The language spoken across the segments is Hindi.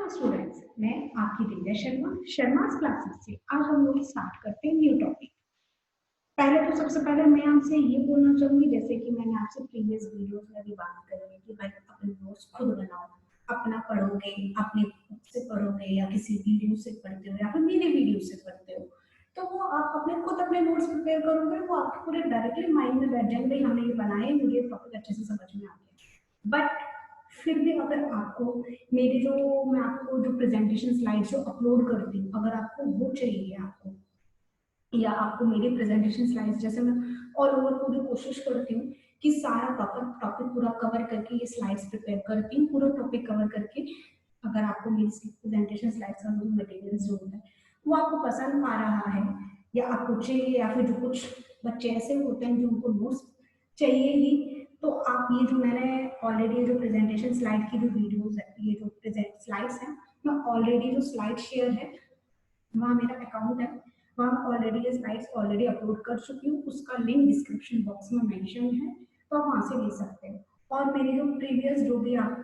हेलो स्टूडेंट्स, मैं आपकी दिव्या शर्मा शर्मास क्लासेस से आज हम लोग स्टार्ट करते हैं न्यू टॉपिक। पहले तो सबसे पहले मैं आपसे ये बोलना चाहूंगी, जैसे कि मैंने आपसे प्रीवियस वीडियोस में भी बात करी है कि भाई अपने नोट्स खुद बनाओ, अपना पढ़ोगे, अपने बुक से पढ़ोगे या किसी वीडियो से पढ़ते हो या फिर मेरे वीडियो से पढ़ते हो, तो वो आप अपने खुद अपने नोट्स प्रिपेयर करोगे, वो आपके पूरे डायरेक्टली माइंड में बैठ जाएंगे, भाई हमने ये बनाए, मुझे ये टॉपिक अच्छे से समझ में आ गया। बट फिर भी अगर आपको मेरी जो मैं आपको जो प्रेजेंटेशन स्लाइड्स जो अपलोड करती हूँ, अगर आपको वो चाहिए आपको, या आपको मेरी प्रेजेंटेशन स्लाइड्स, जैसे मैं ऑल ओवर पूरी कोशिश करती हूँ कि सारा टॉपिक टॉपिक पूरा कवर करके ये स्लाइड्स प्रिपेयर करती हूँ, पूरा टॉपिक कवर करके। अगर आपको मेरी प्रेजेंटेशन स्लाइड्स का जो मटेरियल जो होता है वो आपको पसंद आ रहा है या आपको चाहिए, या फिर जो कुछ बच्चे ऐसे होते हैं जो उनको नोट्स चाहिए ही, तो आप ये जो मैंने ऑलरेडी जो प्रेजेंटेशन स्लाइड की जो वीडियोस है, ये जो प्रेजेंट स्लाइड्स हैं, मैं ऑलरेडी जो स्लाइड शेयर है वहाँ मेरा अकाउंट है, वहाँ ऑलरेडी ये स्लाइड्स ऑलरेडी अपलोड कर चुकी हूँ, उसका लिंक डिस्क्रिप्शन बॉक्स में मेंशन है, तो आप वहाँ से ले सकते हैं। और मेरी जो प्रीवियस जो भी आप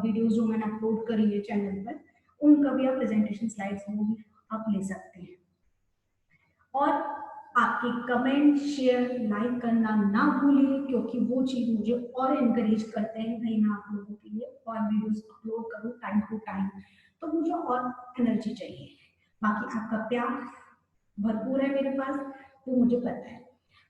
वीडियोस जो मैंने अपलोड करी है चैनल पर, उनका भी आप प्रेजेंटेशन स्लाइड्स वो भी आप ले सकते हैं। और आपके कमेंट शेयर लाइक करना ना भूलिए, क्योंकि वो चीज़ मुझे और इनकरेज करते हैं भाई मैं आप लोगों के लिए और वीडियोस अपलोड करूँ टाइम टू टाइम, तो मुझे और एनर्जी चाहिए। बाकी आपका प्यार भरपूर है मेरे पास, तो मुझे पता है।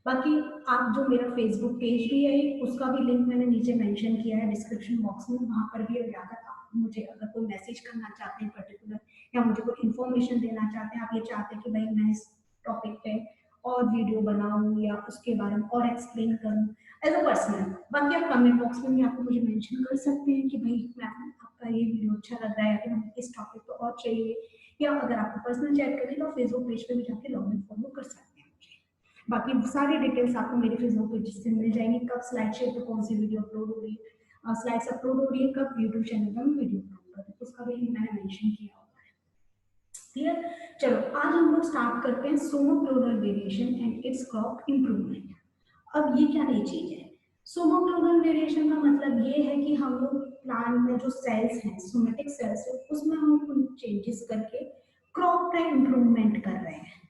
बाकी आप जो मेरा फेसबुक पेज भी है, उसका भी लिंक मैंने नीचे मेंशन किया है डिस्क्रिप्शन बॉक्स में, वहाँ पर भी जाकर आप मुझे अगर कोई मैसेज करना चाहते हैं पर्टिकुलर, या मुझे कोई इन्फॉर्मेशन देना चाहते हैं, आप ये चाहते हैं कि भाई मैं इस टॉपिक पे और वीडियो बनाऊं या उसके बारे में और एक्सप्लेन करूं एज अ पर्सनल, बाकी आप कमेंट बॉक्स में भी आपको मुझे मेंशन कर सकते हैं कि भाई मैं आपका ये वीडियो अच्छा लग रहा है या फिर हमें इस टॉपिक पे और चाहिए, या अगर आपको पर्सनल चैट करनी तो फेसबुक पेज पे भी जाके लॉग इन फॉलो कर सकते हैं मुझे। बाकी सारी डिटेल्स आपको मेरे फेसबुक पेज से मिल जाएंगी, कब स्लाइड शेयर पे कौन सी वीडियो अपलोड हो रही है, स्लाइड्स अपलोड हो रही है, कब यूट्यूब चैनल पर वीडियो अपलोड कर रही है, उसका भी लिंक मैंने मेंशन किया हुआ है। क्लियर? चलो आज हम लोग स्टार्ट करते हैं somaclonal variation and its crop improvement. अब ये क्या नई चीज है? सोमोक्लोनल वेरिएशन का मतलब ये है कि हम लोग प्लांट में जो सेल्स हैं, सोमेटिक सेल्स है, उसमें हम कुछ चेंजेस करके क्रॉप का इंप्रूवमेंट कर रहे हैं।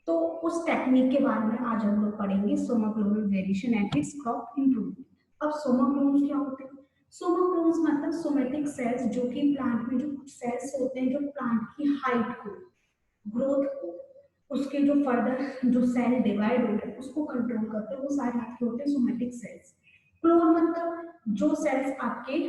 तो उस टेक्निक के बारे में आज हम लोग पढ़ेंगे, somaclonal variation and its crop improvement. अब सोमोक्लोन्स क्या होते हैं? सोमोक्लोन्स मतलब सोमेटिक सेल्स, जो कि प्लांट में जो सेल्स होते हैं जो प्लांट की हाइट को, ग्रोथ को, उसके जो फर्दर जो सेल डिवाइड हो रहे हैं उसको कंट्रोल करते हैं, वो सारे आपके होते हैं सोमेटिक सेल्स। क्लोन मतलब जो सेल्स आपके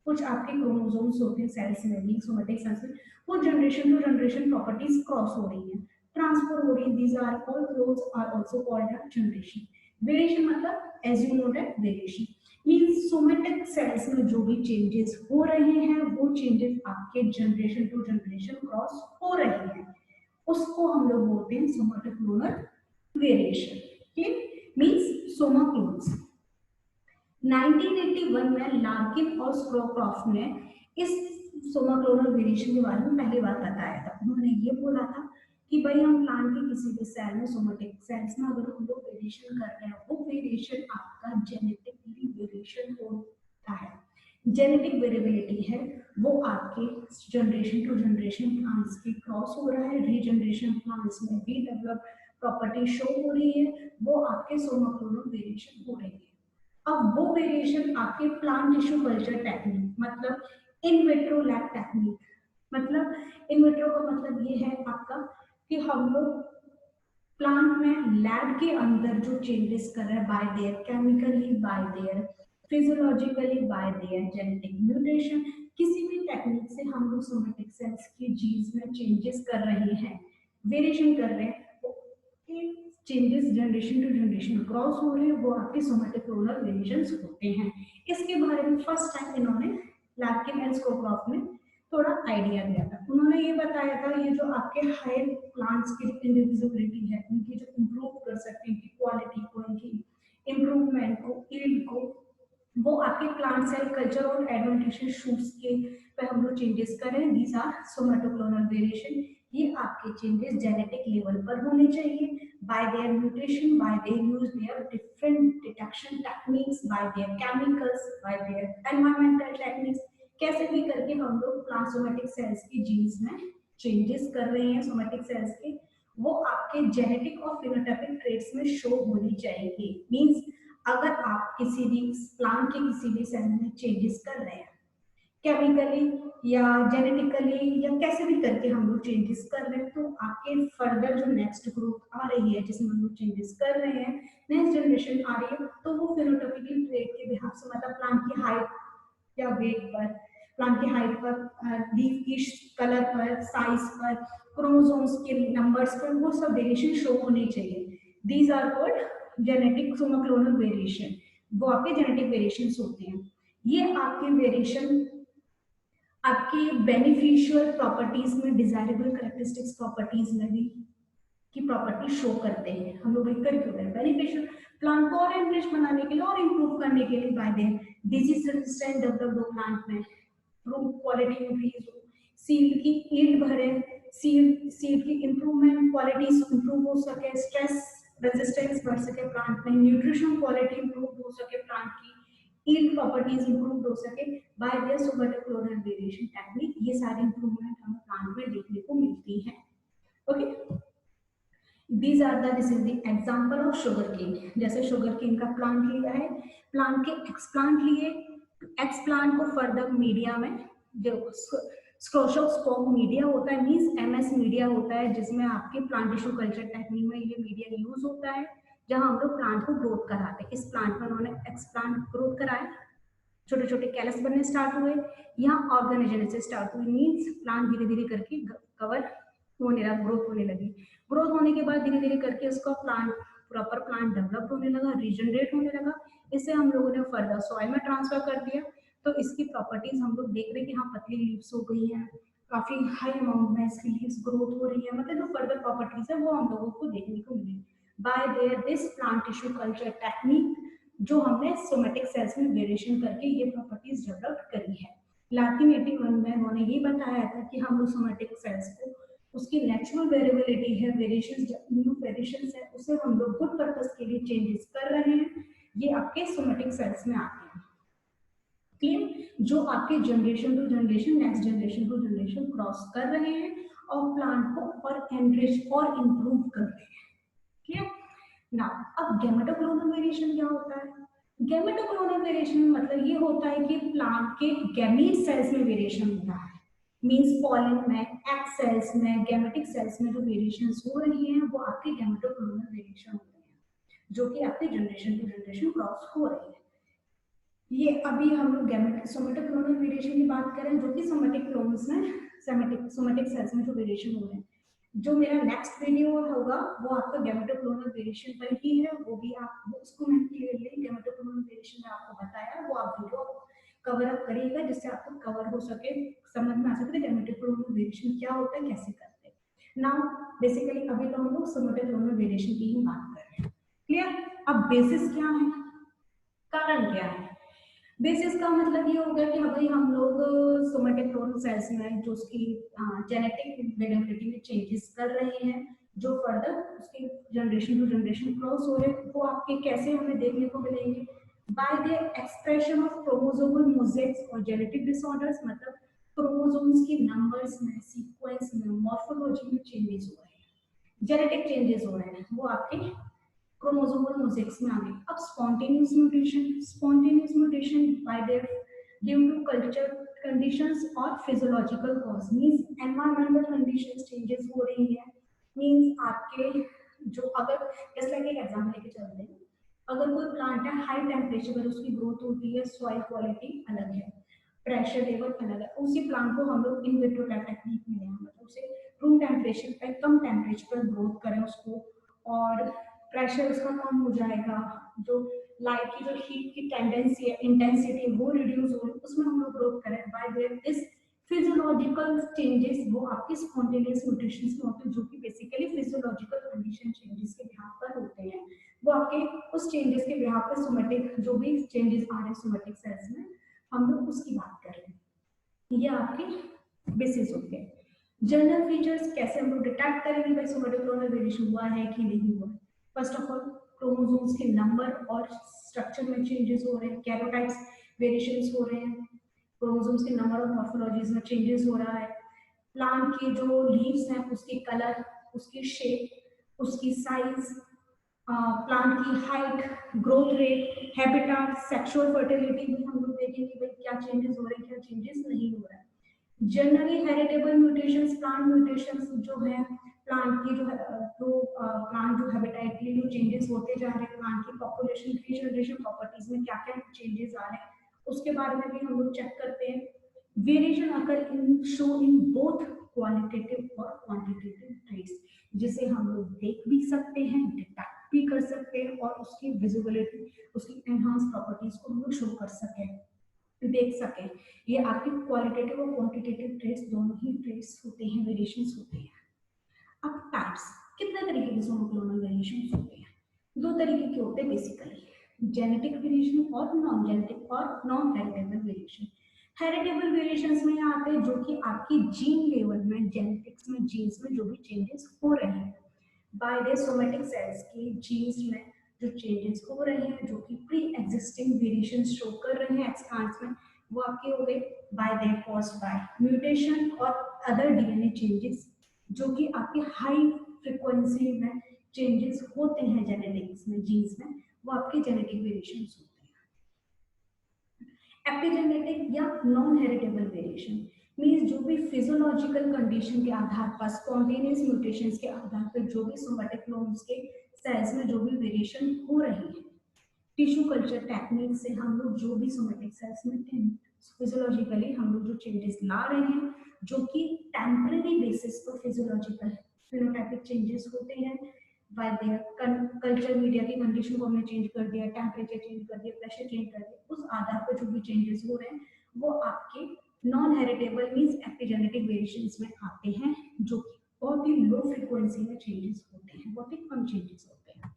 कुछ आपके क्रोमोसोम्स होते हैं सेल्स में भी, सोमेटिक सेल्स में, वो generation to generation properties cross हो रही है, ट्रांसफर हो रही है, these are all clones are also called as generation. Variation मतलब as you know that variation means somatic cells में जो भी चेंजेस हो रहे हैं वो चेंजेस आपके जनरेशन टू जनरेशन क्रॉस हो रहे हैं, उसको हम लोग बोलते हैं सोमेटोक्लोनल वेरिएशन। ठीक, मींस सोमा क्लोन्स। 1981 में लार्किन और स्क्रोक्रॉफ्ट ने इस सोमाक्लोनल वेरिएशन के बारे में पहली बार बताया था। उन्होंने ये बोला था कि भाई हम प्लांट के किसी भी सेल में, सोमेटिक सेल्स में अगर हम लोग वेरिएशन कर रहे हैं, वो वेरिएशन आपका जेनेटिकली वेरिएशन होता है। जेनेटिक वेरिएबिलिटी है वो आपके जनरेशन टू जनरेशन प्लांट्स की क्रॉस हो रहा है, रीजनरेशन प्लांट्स में भी डेवलप प्रॉपर्टी शो हो रही है, वो आपके सोमाक्लोनल वेरिएशन हो रही है। अब वो वेरिएशन आपके प्लांट टिश्यू कल्चर टेक्निक मतलब इन विट्रो लैब टेक्निक, मतलब इन विट्रो का मतलब ये है आपका कि हम लोग प्लांट में लैब के अंदर जो चेंजेस कर रहे हैं by their chemically, by their physiologically, by their genetic mutation, किसी भी टेक्निक से हम लोग सोमेटिक सेल्स की जीन्स में चेंजेस कर रहे हैं, वेरिएशन कर रहे हैं, changes generation to generation cross हो रहे हैं, वो आपके सोमेटोक्लोनल वेरिएशंस होते हैं। इसके बारे में फर्स्ट टाइम इन्होंने लैर्किन एंड स्कोक्रॉफ्ट ने थोड़ा आइडिया दिया था। उन्होंने ये बताया था ये जो आपके हायर प्लांट्स की इंडिविजुअलिटी है, उनकी जो इम्प्रूव कर सकते हैं, इनकी क्वालिटी को, इनकी इम्प्रूवमेंट को, यील्ड को, वो आपके प्लांट सेल कल्चर और एडवेंटिशियस शूट्स के पे हम लोग चेंजेस करें, दीज आर सोमेटोक्लोनल वेरिएशन। ये आपके चेंजेस जेनेटिक लेवल पर होने चाहिए, by their mutation, by they use their different detection techniques, by their chemicals, by their environmental techniques, कैसे भी करके हम लोग प्लांट सोमेटिक सेल्स के जीन्स में चेंजेस कर रहे हैं सोमेटिक सेल्स के, वो आपके जेनेटिक और फिनोटाइपिक ट्रेट्स में शो होनी चाहिए। मींस अगर आप किसी भी प्लांट के किसी भी सेल में चेंजेस कर रहे हैं केमिकली या जेनेटिकली या कैसे भी करके हम लोग चेंजेस कर रहे हैं, तो आपके फर्दर जो नेक्स्ट ग्रोथ आ रही है जिसमें हम लोग चेंजेस कर रहे हैं, नेक्स्ट जनरेशन आ रही है, तो वो फिनोटाइपिक ट्रेट के बिहाफ से मतलब प्लांट की हाइट या वेट पर, प्लांट की हाइट पर, लीफ की कलर पर, साइज पर, क्रोमोसोम्स के नंबर्स पर, वो सब वेरिएशन शो होने चाहिए। These are called genetic somaclonal variation, वो आपके जेनेटिक वेरिएशंस होते हैं। ये आपके वेरिएशन आपकी बेनिफिशियल प्रॉपर्टीज में, डिजायरेबल करेक्टरिस्टिक्स प्रॉपर्टीज में भी की प्रॉपर्टी शो करते हैं। हम लोग एक क्यों है बेनिफिशियल प्लांट को और एनरिच बनाने के लिए और इंप्रूव करने के लिए bye there disease resistant develop दो प्लांट में, फ्रूट क्वालिटी इंक्रीज हो, सीड की यील्ड बढ़े, सीड की इंप्रूवमेंट क्वालिटी इंप्रूव हो सके, स्ट्रेस रेजिस्टेंस बढ़ सके प्लांट में, न्यूट्रिशन क्वालिटी इंप्रूव हो सके प्लांट की, यील्ड प्रॉपर्टीज इंप्रूव हो सके बाय देयर सोमेटोक्लोनल वेरिएशन टेक्निक। ये सारी इंप्रूवमेंट हमें प्लांट में देखने को मिलती है। Okay, These are the this is the example of sugar cane। जैसे शुगर केन का प्लांट लिया है, प्लांट के एक्स प्लांट लिए, एक्स प्लांट को फर्दर मीडिया में जो स्क्रोशोस्कोप मीडिया होता है, मींस एमएस मीडिया होता है, जिसमें आपके प्लांट टिश्यू कल्चर टेक्निक में ये मीडिया यूज होता है, जहां हम लोग प्लांट को ग्रोथ कराते हैं। इस प्लांट में उन्होंने एक्स प्लांट ग्रोथ कराया, छोटे छोटे कैलस बनने स्टार्ट हुए, यहाँ ऑर्गेनोजेनेसिस स्टार्ट हुई, मींस प्लांट धीरे धीरे करके कवर होने लगा, ग्रोथ होने लगी। ग्रोथ होने के बाद धीरे धीरे करके उसका प्लांट प्रॉपर प्लांट डेवलप होने लगा, रीजनरेट होने लगा। इसे हम लोगों ने फर्दर सॉइल में ट्रांसफर कर दिया, तो इसकी प्रॉपर्टीज हम लोग देख रहे हैं कि हाँ पतली लीव्स हो गई हैं, काफी हाई अमाउंट में इसकी लीव्स ग्रोथ हो रही है, मतलब जो फर्दर प्रॉपर्टीज है वो हम लोगों को देखने को मिली by their this plant tissue culture technique, जो हमने सोमेटिक सेल्स में वेरिएशन करके ये प्रॉपर्टीज डेवलप करी है। लार्किन 81 में उन्होंने ये बताया था कि हम लोग सोमेटिक सेल्स को उसकी नेचुरल वेरिएबिलिटी है, वेरिएशंस है, उसे हम लोग गुड पर्पस के लिए चेंजेस कर रहे हैं, ये आपके सोमेटिक सेल्स में आते हैं। क्लियर, जो आपके generation to generation, next generation to generation cross कर रहे हैं और प्लांट को और एनरिच और इंप्रूव कर रहे हैं। क्लियर ना। अब गैमेटोक्लोनल वेरिएशन क्या होता है? गैमेटोक्लोनल वेरिएशन मतलब ये होता है कि प्लांट के गैमीट सेल्स में वेरिएशन होता है, मींस पॉलन में, एग सेल्स में, गैमेटिक सेल्स में जो वेरिएशंस हो रही हैं वो आपके गैमेटोक्लोनल वेरिएशन हो रही हैं, जो कि आपके जनरेशन टू जनरेशन क्रॉस हो रही है। ये अभी हम लोग सोमेटोक्लोनल वेरिएशन की बात करें, जो कि सोमेटिक क्लोन्स में, सोमेटिक सेल्स में जो वेरिएशन हो रहे हैं। जो मेरा नेक्स्ट वीडियो होगा वो आपका गैमेटोक्लोनल वेरिएशन पर ही है, वो भी आप उसको मैं क्लियरली गैमेटोक्लोनल वेरिएशन में आपको बताया, वो आप वीडियो कवर अप करिएगा जिससे आपको कवर हो सके, समझ में आ सके गैमेटोक्लोनल वेरिएशन क्या होता है, कैसे करते हैं। नाउ बेसिकली अभी तो हम लोग सोमेटोक्लोनल वेरिएशन की ही बात कर रहे हैं। क्लियर, अब बेसिस क्या है, कारण क्या है? बेसिस का मतलब ये होगा कि भाई हम लोग सोमेटिक क्लोनल सेल्स में जो उसकी जेनेटिक वेरिएबिलिटी में चेंजेस कर रहे हैं, जो फर्दर उसके जनरेशन टू जनरेशन क्रॉस हो रहे हैं, वो आपके कैसे हमें देखने को मिलेंगे by the expression of chromosomal mosaics और जेनेटिक डिसऑर्डर्स, मतलब क्रोमोसोम्स की नंबर्स में, सीक्वेंस में, मॉर्फोलॉजी में चेंजेस हो रहे हैं, जेनेटिक चेंजेस हो रहे हैं, वो आपके क्रोमोसोमल मोज़ेक्स में आ गए। अब spontaneous mutation by their due to culture conditions और physiological cause, means environmental conditions changes हो रही है, मींस आपके जो अगर जस्ट लाइक एक एग्जांपल लेके चलते हैं, अगर कोई प्लांट है हाई टेम्परेचर पर उसकी ग्रोथ होती है, सॉइल क्वालिटी अलग है, प्रेशर लेवल अलग है, उसी प्लांट को हम लोग इन विट्रो टेक्निक में लें, मतलब उसे रूम टेम्परेचर पर, कम टेम्परेचर पर ग्रोथ करें उसको, और प्रेशर उसका कम हो जाएगा, जो लाइट की जो हीट की टेंडेंसी है, इंटेंसिटी वो रिड्यूस हो, उसमें हम लोग ग्रोथ करें बाय देयर इस फिजियोलॉजिकल चेंजेस, वो आपके स्पॉन्टेनियस म्यूटेशंस में होते हैं, जो कि बेसिकली फिजियोलॉजिकल कंडीशन चेंजेस के बिहाफ पर होते हैं, वो आपके उस चेंजेस के बिहाफ पर सोमेटिक जो भी चेंजेस आ रहे हैं सोमेटिक सेल्स में, हम लोग उसकी बात कर रहे हैं। ये आपके बेसिस होते हैं। जनरल फीचर्स कैसे हम लोग डिटेक्ट करेंगे भाई सोमेटोक्लोनल वेरिएशन हुआ है कि नहीं हुआ? फर्स्ट ऑफ ऑल क्रोमोसोम्स के नंबर और स्ट्रक्चर में चेंजेस हो रहे हैं, कैरोटाइप्स वेरिएशंस हो रहे हैं, क्रोमोसोम्स के नंबर और मॉर्फोलॉजीज में चेंजेस हो रहा है, प्लांट की जो लीव्स हैं उसकी कलर, उसकी शेप, उसकी साइज, प्लांट की height, growth rate, habitat, sexual fertility भी हम लोग देखेंगे भाई क्या चेंजेस हो रहे हैं, क्या चेंजेस नहीं हो रहा है। Generally heritable mutations, plant mutations जो है, प्लांट की जो प्लांट जो हैबिटेट के लिए जो चेंजेस होते जा रहे हैं, प्लांट की पॉपुलेशन रीजनरेशन प्रॉपर्टीज में क्या क्या चेंजेस आ रहे हैं, उसके बारे में भी हम लोग चेक करते हैं। Variation occur in show in both qualitative और क्वांटिटेटिव ट्रेट्स, जिसे हम लोग देख भी सकते हैं, डिटेक्ट भी कर सकते हैं और उसकी विजिबिलिटी, उसकी एनहांस प्रॉपर्टीज को हम लोग शो कर सकें, देख सकें। ये आपके क्वालिटेटिव और क्वांटिटेटिव ट्रेट्स दोनों ही ट्रेट्स होते हैं, वेरिएशंस होते हैं। अब टाइप्स, कितने तरीके के सोनोक्लोनल वेरिएशंस होते हैं? दो तरीके के होते हैं बेसिकली, जेनेटिक वेरिएशन और नॉन जेनेटिक और non heritable variation. Heritable variations में आते हैं जो कि आपकी जीन लेवल में, जेनेटिक्स में, जीन्स में जो भी चेंजेस हो रहे हैं बाय द सोमेटिक सेल्स की जीन्स में जो चेंजेस हो रहे हैं, जो कि प्री एग्जिस्टिंग वेरिएशन शो कर रहे हैं एक्सप्लांट्स में, वो आपके हो गए by the caused by mutation और अदर डीएनए चेंजेस, जो कि आपके हाई फ्रीक्वेंसी में चेंजेस होते हैं जेनेटिक्स में, जीन्स में, वो आपके जेनेटिक वेरिएशंस होते हैं। एपिजेनेटिक या नॉन हेरिटेबल वेरिएशन मीन्स जो भी फिजियोलॉजिकल कंडीशन के आधार पर, स्पॉन्टेनियस म्यूटेशंस के आधार पर जो भी सोमेटिक क्लोन्स के सेल्स में जो भी वेरिएशन हो रही है, टिश्यू कल्चर टेक्निक से हम लोग जो भी सोमेटिक सेल्स में फिजियोलॉजिकली हम लोग जो चेंजेस ला रहे हैं, जो कि टेम्परेरी बेसिस पर फिजियोलॉजिकल फिनोटाइपिक चेंजेस होते हैं, बाय देयर कल्चर मीडिया की कंडीशन को हमने चेंज कर दिया, टेम्परेचर चेंज कर दिया, प्रेशर चेंज कर दिया, उस आधार पर जो भी चेंजेस हो रहे हैं वो आपके non heritable means epigenetic variations में आते हैं, जो कि बहुत ही लो फ्रीक्वेंसी में चेंजेस होते हैं, बहुत ही कम चेंजेस होते हैं।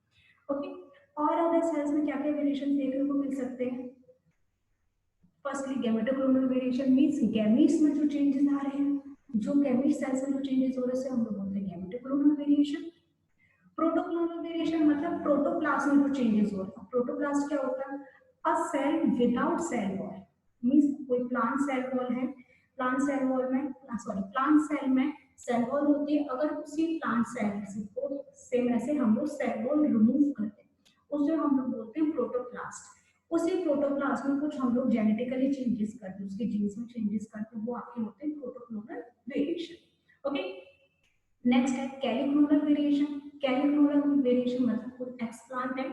ओके, और अदर सेल्स में क्या क्या वेरिएशन देखने को मिल सकते हैं? फर्स्टली गैमेटोक्लोनल वेरिएशन मींस गैमीट्स में जो चेंजेस आ रहे हैं, जो गैमीट सेल्स में जो चेंजेस हो रहे हैं हम लोग बोलते हैं गैमेटोक्लोनल वेरिएशन। प्रोटोक्लोनल वेरिएशन मतलब प्रोटोप्लास्ट में जो चेंजेस हो रहे हैं। प्रोटोप्लास्ट क्या होता है? A cell without cell wall, means कोई प्लांट सेल वॉल है, प्लांट सेल वॉल में प्लांट सेल में सेल वॉल होती है, अगर उसी प्लांट सेल को सेम ऐसे हम लोग सेल वॉल रिमूव करते हैं, उसे हम लोग बोलते हैं प्रोटोप्लास्ट। उसी प्रोटोप्लास्ट में कुछ हम लोग जेनेटिकली चेंजेस करते हैं, उसके जीन्स में चेंजेस करते हैं, वो आपके होते हैं प्रोटोक्लोनल वेरिएशन। ओके, नेक्स्ट है कैलिक्लोनल वेरिएशन। कैलिक्लोनल वेरिएशन मतलब कोई एक्सप्लांट है,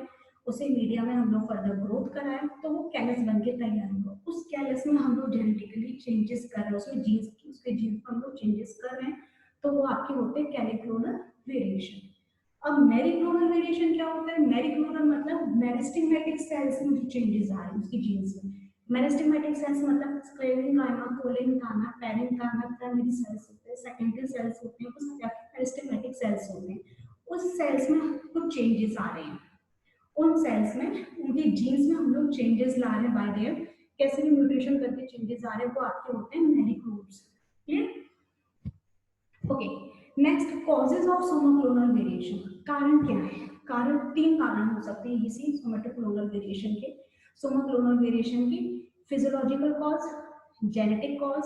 उसे मीडिया में हम लोग फर्दर ग्रोथ कराएं तो वो कैलस बन के तैयार होगा, उस कैलस में हम लोग जेनेटिकली चेंजेस कर रहे हैं, उसमें जीन्स उसके जीन्स में हम लोग चेंजेस कर रहे हैं, तो वो आपके होते हैं कैलिक्लोनल वेरिएशन। अब मेरिक्लोनल वेरिएशन क्या होता है? मेरिक्लोनल मतलब मेरिस्टेमेटिक सेल्स में जो चेंजेस आ रहे हैं उसकी जीन्स में। मेरिस्टेमेटिक सेल्स मतलब sclerenchyma, collenchyma, parenchyma, primary cells होते हैं, सेकेंडरी सेल्स होते हैं, उसमें जाके मेरिस्टेमेटिक सेल्स होते हैं, उस सेल्स में कुछ चेंजेस आ रहे हैं, उन सेल्स में उनके जीन्स में हम लोग चेंजेस ला रहे हैं बाय देयर, कैसे भी म्यूटेशन करके चेंजेस आ रहे हैं, वो आपके होते हैं mericlones. Clear? Okay, next causes of somaclonal variation. कारण क्या है? कारण तीन कारण हो सकते हैं इसी सोमेटोक्लोनल वेरिएशन के, सोमोक्लोनल वेरिएशन की। Physiological cause, genetic cause,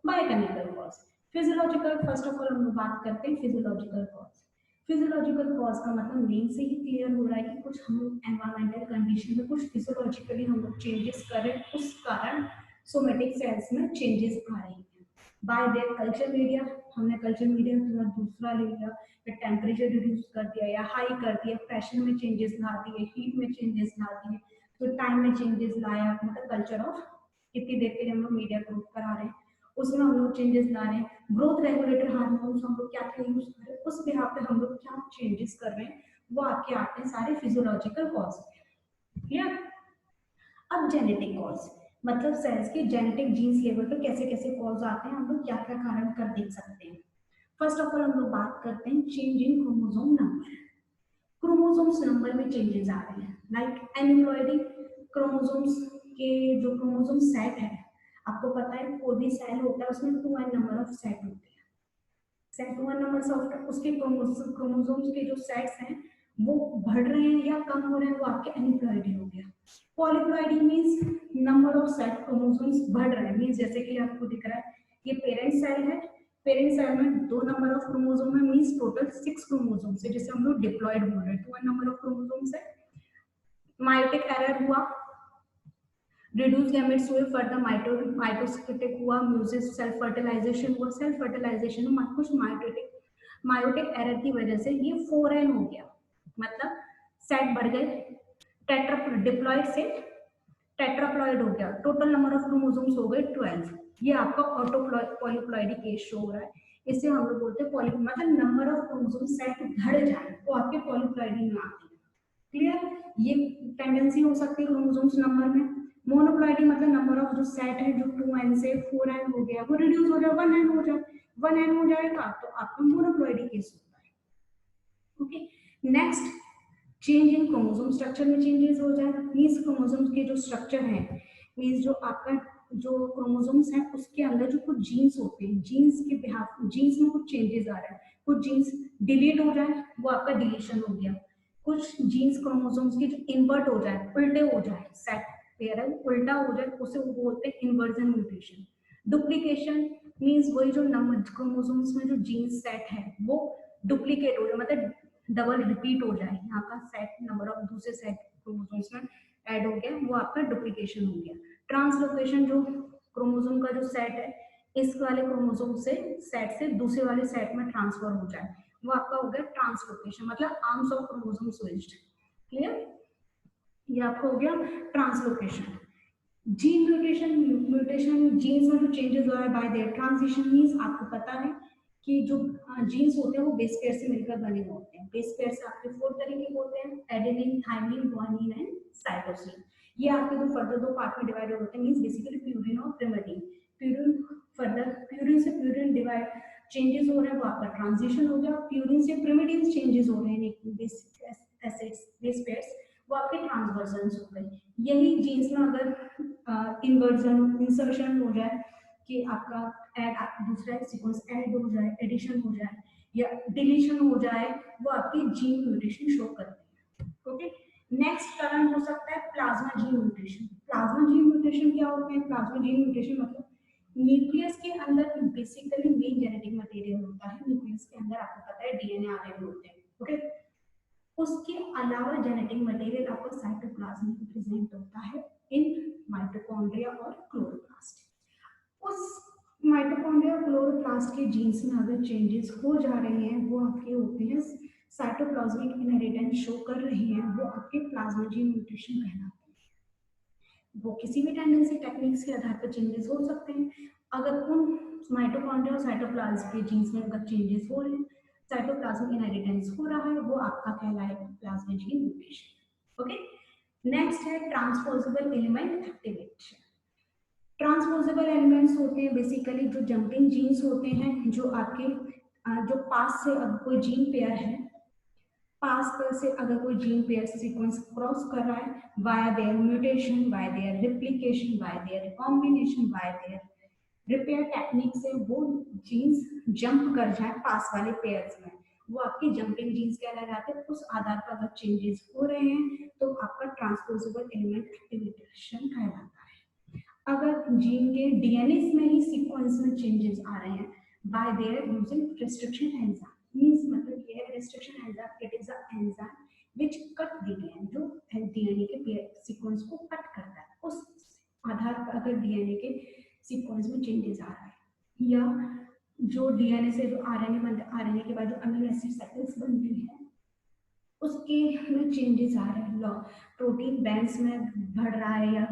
biochemical cause. Physiological first of all हम लोग बात करते हैं फिजियोलॉजिकल कॉज। फिजियोलॉजिकल कॉज का मतलब नेम से ही क्लियर हो रहा है कि कुछ हम लोग एनवायरमेंटल कंडीशन में कुछ फिजियोलॉजिकली हम लोग चेंजेस कर रहे हैं, उस कारण सोमेटिक सेल्स में चेंजेस आ रहे हैं बाय देयर कल्चर मीडिया। हमने कल्चर मीडिया थोड़ा दूसरा ले लिया, या टेम्परेचर रिड्यूस कर दिया या हाई कर दिया, प्रेशर में चेंजेस ला दिए, हीट में चेंजेस ला दिए, तो टाइम में चेंजेस लाया, मतलब कल्चर ऑफ कितनी देर के लिए हम लोग मीडिया ग्रोथ करा रहे हैं उसमें हम लोग चेंजेस ला रहे हैं। ग्रोथ रेगुलेटर हार्मोन्स हम लोग क्या क्या यूज कर रहे हैं, उस बिहाफ पे हम लोग क्या चेंजेस कर रहे हैं, वो आपके आते हैं सारे फिजियोलॉजिकल कॉज। क्लियर? अब जेनेटिक कॉज मतलब सेल्स के जेनेटिक जीन्स लेवल पे कैसे कैसे कॉज आते हैं, हम लोग क्या क्या कारण कर देख सकते हैं। फर्स्ट ऑफ ऑल हम लोग बात करते हैं change in chromosome number. Chromosomes number में चेंजेस आ रहे हैं, लाइक एनिप्लॉइडी क्रोमोसोम्स के जो क्रोमोसोम सेट है, आपको पता है कोई भी सेल होता है उसमें 2n नंबर ऑफ सेट होते हैं, सेट 2n नंबर ऑफ उसके क्रोमोसोम्स के जो सेट्स हैं वो बढ़ रहे हैं या कम हो रहे हैं, वो आपके एनिप्लॉइडी हो गया। Polyploidy means number of set chromosomes बढ़ रहे हैं, मीन्स जैसे कि आपको दिख रहा है ये पेरेंट सेल है, पेरेंट सेल में 2 नंबर ऑफ क्रोमोसोम है, मीन्स टोटल 6 क्रोमोसोम्स है, जिसे हम लोग डिप्लॉइड बोल रहे हैं, 2 नंबर ऑफ क्रोमोसोम्स है। मायोटिक एरर हुआ, रिड्यूस गैमेट्स हुए, फर्दर माइटोसिटिक हुआ, म्यूसिस सेल्फ फर्टिलाइजेशन हुआ, सेल्फ फर्टिलाइजेशन में कुछ मायोटिक एरर की वजह से ये 4n हो गया, मतलब सेट बढ़ गए, टेट्रा डिप्लॉइड से टेट्राप्लॉइड हो गया, टोटल नंबर ऑफ क्रोमोसोम्स हो गए 12। ये आपका ऑटो पॉलीप्लॉइडी केस शो हो रहा है, इसे हम लोग बोलते हैं पॉली, मतलब नंबर ऑफ क्रोमोसोम सेट बढ़ जाए तो आपके पॉलीप्लॉइडी में आते हैं। क्लियर, ये टेंडेंसी हो सकती है क्रोमोसोम्स नंबर में। मोनोप्लॉइडी मतलब नंबर ऑफ जो सेट है जो 2n से 4n हो गया वो रिड्यूस हो जाए, 1n हो जाए, 1n हो जाएगा तो आपका मोनोप्लॉइडी केस होता है। Okay, next, change in chromosome structure में चेंजेस हो जाए, मीन्स क्रोमोसोम्स के जो स्ट्रक्चर है, मीन्स जो आपका जो क्रोमोसोम्स है उसके अंदर जो कुछ जीन्स होते हैं, जीन्स के बिहाफ, जीन्स में कुछ चेंजेस आ रहे हैं, कुछ जीन्स डिलीट हो जाए वो आपका डिलीशन हो गया, कुछ जीन्स क्रोमोसोम्स के जो इन्वर्ट हो जाए, उल्टे हो जाए, सेट पेयर है उल्टा हो जाए, उसे वो बोलते हैं इन्वर्जन म्यूटेशन। डुप्लीकेशन मीन्स वही जो नंबर क्रोमोसोम्स में जो जीन्स सेट है वो डुप्लीकेट हो जाए, मतलब डबल रिपीट हो जाए, यहाँ का सेट नंबर ऑफ दूसरे सेट क्रोमोसोम्स में ऐड हो गया, वो आपका डुप्लीकेशन हो गया। ट्रांसलोकेशन, जो क्रोमोसोम का जो सेट है इस वाले क्रोमोसोम से सेट से दूसरे वाले सेट में ट्रांसफर हो जाए, वो आपका हो गया ट्रांसलोकेशन, मतलब arms of chromosome switched. Clear, ये आपका हो गया translocation. Gene mutation, mutation genes में जो चेंजेस हो रहा है बाय देयर ट्रांजिशन, मींस आपको पता है कि जो जीन्स होते हैं वो बेस पेयर से मिलकर बने हुए होते हैं, बेस पेयर से आपके 4 तरह के होते हैं, adenine, thymine, guanine and cytosine. ये आपके दो फर्दर दो पार्ट में डिवाइडेड होते हैं, मींस बेसिकली प्यूरिन और प्रिमिडिन। प्यूरिन फर्दर, प्यूरिन से प्यूरिन डिवाइड चेंजेस हो रहे हैं वो आपका ट्रांजिशन हो गया, प्यूरिन से प्रिमिडिन चेंजेस हो रहे हैं बेसिक एसिड्स बेस पेयर्स, वो आपके ट्रांसवर्जन हो गए। यही जीन्स में अगर इन्वर्जन इंसर्शन हो जाए कि आपका ऐड दूसरा सीक्वेंस ऐड हो जाए, एडिशन हो जाए या डिलीशन हो जाए, वो आपकी जीन म्यूटेशन शो करते हैं। ओके, नेक्स्ट कारण हो सकता है plasma gene mutation. Plasma gene mutation क्या होते हैं? प्लाज्मा जीन म्यूटेशन मतलब न्यूक्लियस के अंदर बेसिकली मेन जेनेटिक मटेरियल होता है, न्यूक्लियस के अंदर आपको पता है डीएनए आरएनए होते हैं। ओके, उसके अलावा जेनेटिक मटेरियल आपका साइटोप्लाज्म में प्रेजेंट होता है इन माइटोकॉन्ड्रिया और क्लोरोप्लास्ट। उस माइटोकॉन्ड्रिया और क्लोरोप्लास्ट के जीन्स में अगर चेंजेस हो जा रहे हैं वो आपके होते हैं साइटोप्लाज्मिक इनहेरिटेंस शो कर रहे हैं, वो आपके प्लाज्मा जीन म्यूटेशन कहलाते हैं। वो किसी भी टेंडेंसी टेक्निक्स के आधार पर चेंजेस हो सकते हैं। अगर उन माइटोकॉन्ड्रिया और साइटोप्लाज्म के जीन्स में अगर चेंजेस हो रहे हैं, साइटोप्लाज्मिक इनहेरिटेंस हो रहा है, वो आपका कहलाएगा plasma gene mutation. Okay, next है transposable element activation. Transposable elements होते हैं बेसिकली जो जंपिंग जीन्स होते हैं, जो आपके जो पास से अब कोई जीन पेयर है, पास पर से अगर कोई जीन पेयर सीक्वेंस क्रॉस कर रहा है via their mutation, via their replication, via their recombination, via their repair technique से वो जीन्स जंप कर जाए पास वाले पेयर्स में, वो आपकी जंपिंग जीन्स कहलाए जाते हैं। उस आधार पर अगर चेंजेस हो रहे हैं तो आपका ट्रांसपोजेबल एलिमेंट एक्टिवेशन कहलाता है। अगर जीन के डीएनए में ही सीक्वेंस में चेंजेस आ रहे हैं by there using restriction enzyme, means मतलब ये है restriction enzyme, it is a enzyme which cut the DNA, जो डीएनए के सीक्वेंस को कट करता है, उस आधार पर अगर डीएनए के सीक्वेंस में चेंजेस आ रहा है, या जो डीएनए से जो आरएनए बनता है, आरएनए के बाद जो अमीनो एसिड साइकिल्स बनती है उसके में चेंजेस आ रहे हैं, प्रोटीन बैंड्स में बढ़ रहा है या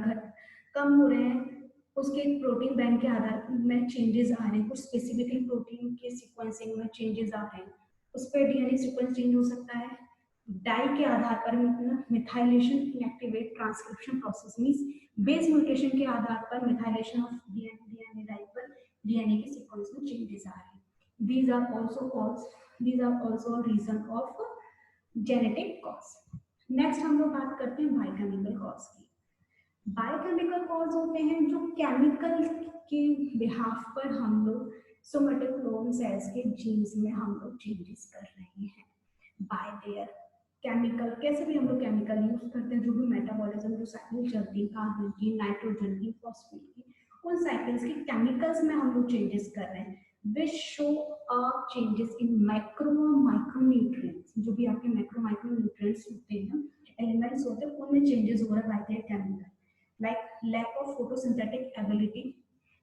कम हो रहे हैं, उसके प्रोटीन बैंक के आधार में चेंजेस आ रहे हैं, कुछ स्पेसिफिकली प्रोटीन के सीक्वेंसिंग में चेंजेस आ रहे हैं, उस पर डीएनए सीक्वेंस चेंज हो सकता है। डाई के आधार पर methylation inactivate transcription process, means base mutation के आधार पर मिथाइलेशन ऑफ डीएनए डाई पर डीएनए के सीक्वेंस में चेंजेस आ रहे हैं। these are also cause these are also a reason of genetic cause. Next हम लोग बात करते हैं बायोकेमिकल कॉज की। बायोकेमिकल कॉज होते हैं जो केमिकल के बिहाफ पर हम लोग सोमेटिक क्लोन सेल्स के जीन्स में हम लोग चेंजेस कर रहे हैं बाय देयर केमिकल, कैसे भी हम लोग केमिकल यूज करते हैं, जो भी मेटाबॉलिज्म जो साइकिल चलती है कार्बन की, नाइट्रोजन की, फॉस्फेट की, उन साइकिल्स के केमिकल्स में हम लोग चेंजेस कर रहे हैं which show a changes in micro micronutrients, जो भी आपके माइक्रोन्यूट्रिएंट्स होते हैं, एलिमेंट्स होते हैं, उनमें चेंजेस हो रहा है by the chemical, like lack of photosynthetic ability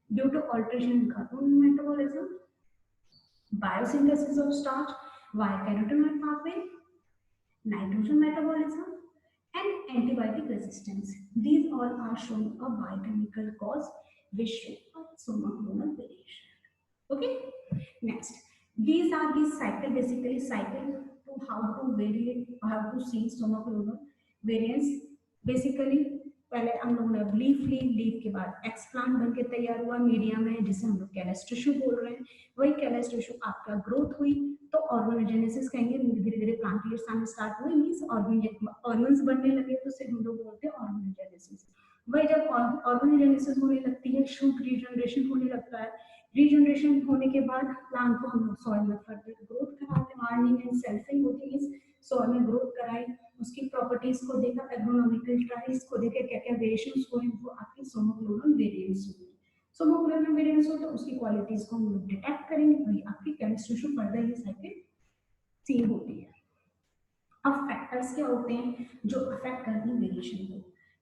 due to alteration in carbon metabolism, biosynthesis of starch via carotenoid pathway, nitrogen metabolism, and antibiotic resistance. These all are shown a biochemical cause which show a sonoclonal variation. Okay, next. These are the cycle, basically cycle to how to vary, how to see sonoclonal variants. Basically पहले हम लोगों ने लीफ ली, लीफ के बाद एक्सप्लांट बन के तैयार हुआ मीडिया में, जिसे हम लोग कैलस टिश्यू बोल रहे हैं। वही कैलस टिश्यू आपका ग्रोथ हुई तो ऑर्गेनोजेनेसिस कहेंगे, धीरे धीरे प्लांटलेट्स आने स्टार्ट हुए, मींस ऑर्गन्स बनने लगे, तो उसे हम लोग बोलते हैं ऑर्गेनोजेनेसिस। वही जब ऑर्गेनोजेनेसिस होने लगती है, शूट रीजनरेशन होने लगता है, रीजनरेशन होने के बाद प्लांट को हम लोग सॉइल में फर्दर ग्रोथ कराते हैं, हार्डनिंग एंड सेल्फिंग होती है, सॉइल में ग्रोथ कराई, उसकी प्रॉपर्टीज को देखा, एग्रोनॉमिकल ट्रायल्स को देखे, क्या क्या वेरिएशंस हुए, वो आपके सोनोक्लोनल वेरिएंट्स हुए। सोनोक्लोनल वेरिएंट्स हो तो उसकी क्वालिटीज को हम लोग डिटेक्ट करेंगे, वही आपकी केमिस्ट्री शो फर्दर ये साइकिल सी होती है। अब फैक्टर्स क्या होते हैं जो अफेक्ट करते हैं वेरिएशन को?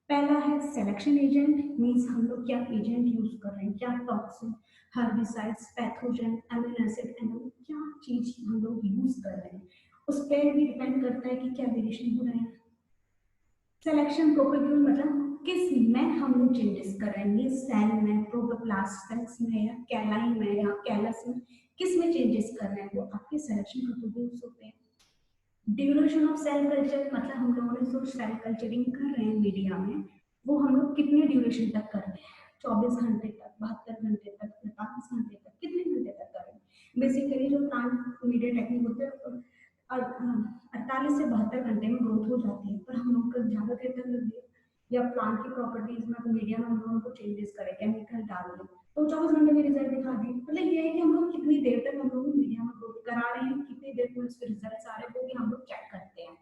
पहला है सिलेक्शन एजेंट, मींस हम लोग क्या एजेंट यूज कर रहे हैं, क्या toxin, herbicides, pathogen, amino acid, क्या चीज हम लोग यूज कर रहे हैं, उस पर भी डिपेंड करता है कि क्या वेरिएशन हो रहे हैं। सिलेक्शन प्रोपेग्यूल मतलब किस में हम लोग चेंजेस कर रहे हैं, सेल में, प्रोटोप्लास्ट सेल्स में, या कैलाइन में, या कैलस में, किस में चेंजेस कर रहे हैं, वो आपके सिलेक्शन प्रोपेग्यूल्स होते हैं। ड्यूरेशन ऑफ सेल कल्चर मतलब हम लोगों ने जो सेल कल्चरिंग कर रहे हैं मीडिया में, वो हम लोग कितने ड्यूरेशन तक कर रहे हैं, 24 घंटे तक, 72 घंटे तक, 45 घंटे तक, कितने घंटे तक कर रहे हैं। बेसिकली जो प्लांट मीडिया टेक्निक होते हैं 48 से 72 घंटे में ग्रोथ हो जाती है, पर हम लोग को ज्यादा देर तक लग गया, या प्लांट की प्रॉपर्टीज में मीडिया में हम लोगों को चेंजेस करें, केमिकल डाल दें, तो 24 घंटे में रिजल्ट दिखा दिए। मतलब ये है कि हम लोग कितनी देर तक हम लोग मीडिया में ग्रोथ करा रहे हैं, कितनी देर में उसके रिजल्ट आ रहे हैं, वो भी हम लोग चेक करते हैं।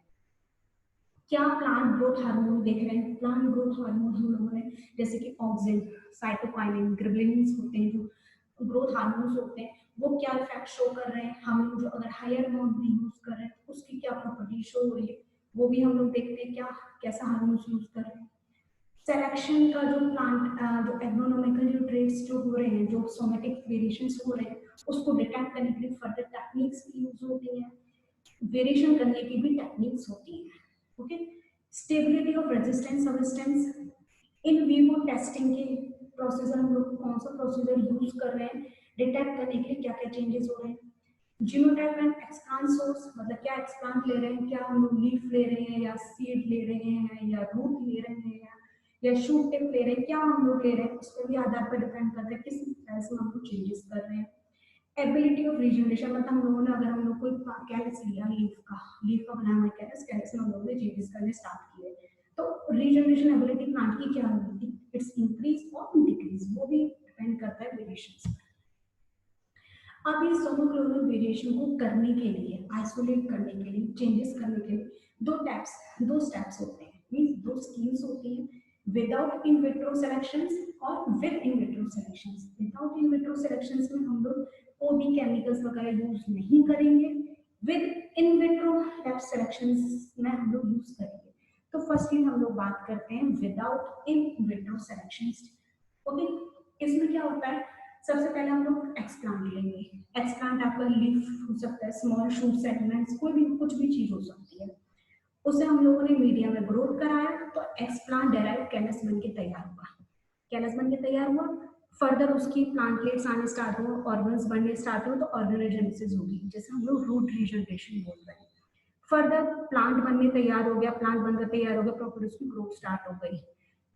क्या प्लांट ग्रोथ हार्मोन देख रहे हैं, प्लांट ग्रोथ हार्मोन हम लोगों ने जैसे कि ऑक्सिन, साइटोकाइनिन, गिबरेलिन्स होते हैं, जो ग्रोथ हार्मोन्स होते हैं, वो क्या इफेक्ट शो कर रहे हैं, हम लोग जो अगर हायर अमाउंट में यूज कर रहे हैं तो उसकी क्या प्रॉपर्टी शो हो रही है, वो भी हम लोग देखते हैं, क्या कैसा हार्मोन्स यूज कर रहे हैं। सिलेक्शन का जो प्लांट जो एग्रोनॉमिकल जो ट्रेड्स जो हो रहे हैं, जो सोमेटिक वेरिएशंस हो रहे हैं, उसको डिटेक्ट करने के लिए फर्दर टेक्निक्स भी यूज होती हैं, वेरिएशन करने की भी टेक्निक्स होती है। Okay, stability of resistance substance, in vivo testing के प्रोसीजर हम लोग कौन सा प्रोसीजर यूज कर रहे हैं, डिटेक्ट करने के लिए क्या क्या चेंजेस हो रहे हैं। जीनोटाइप एंड एक्सप्लांट सोर्स मतलब क्या एक्सप्लांट ले रहे हैं, क्या हम लोग लीफ ले रहे हैं, या सीड ले रहे हैं, या रूट ले रहे हैं, या शूट टिप ले रहे हैं, क्या हम लोग ले रहे हैं, उस पर भी आधार पर डिपेंड करता है किस तरह से हम लोग चेंजेस कर रहे हैं। एबिलिटी ऑफ रीजनरेशन मतलब हम लोगों ने अगर हम लोग कोई कैलस लिया, लीफ का बना हुआ कैलस, कैलस में हम लोगों ने चेंजेस करने स्टार्ट किए, तो रीजनरेशन एबिलिटी प्लांट की क्या होगी, इट्स इंक्रीज और डिक्रीज, वो भी डिपेंड करता है वेरिएशंस पर। अब इस सोनोक्लोनल वेरिएशन को करने के लिए, आइसोलेट करने के लिए, चेंजेस करने के लिए दो स्टेप्स होते हैं, मींस दो स्कीम्स होती हैं, विदाउट इन विट्रो सिलेक्शंस और with in vitro selections. Without in vitro selections में हम लोग कोई भी केमिकल्स वगैरह यूज नहीं करेंगे, with in vitro lab selections में हम लोग यूज करेंगे। तो फर्स्टली हम लोग बात करते हैं without in vitro selections. Okay, इसमें क्या होता है, सबसे पहले हम लोग एक्सप्लांट लेंगे। एक्सप्लांट आपका लीफ हो सकता है, स्मॉल शूट सेगमेंट्स, कोई भी कुछ भी चीज हो सकती है, उसे हम लोगों ने मीडिया में ग्रोथ कराया तो एक्सप्लांट डेराइव कैलस बन के तैयार हुआ, कैलस बन के तैयार हुआ, फर्दर उसकी प्लांटलेट्स आने स्टार्ट हुआ, ऑर्गन्स बनने स्टार्ट हुए, तो ऑर्गेनोजेनेसिस होगी, जैसे हम लोग रूट रीजनरेशन बोल रहे हैं। फर्दर प्लांट बनने तैयार हो गया, प्लांट बनकर तैयार हो गया, प्रॉपर उसकी ग्रोथ स्टार्ट हो गई,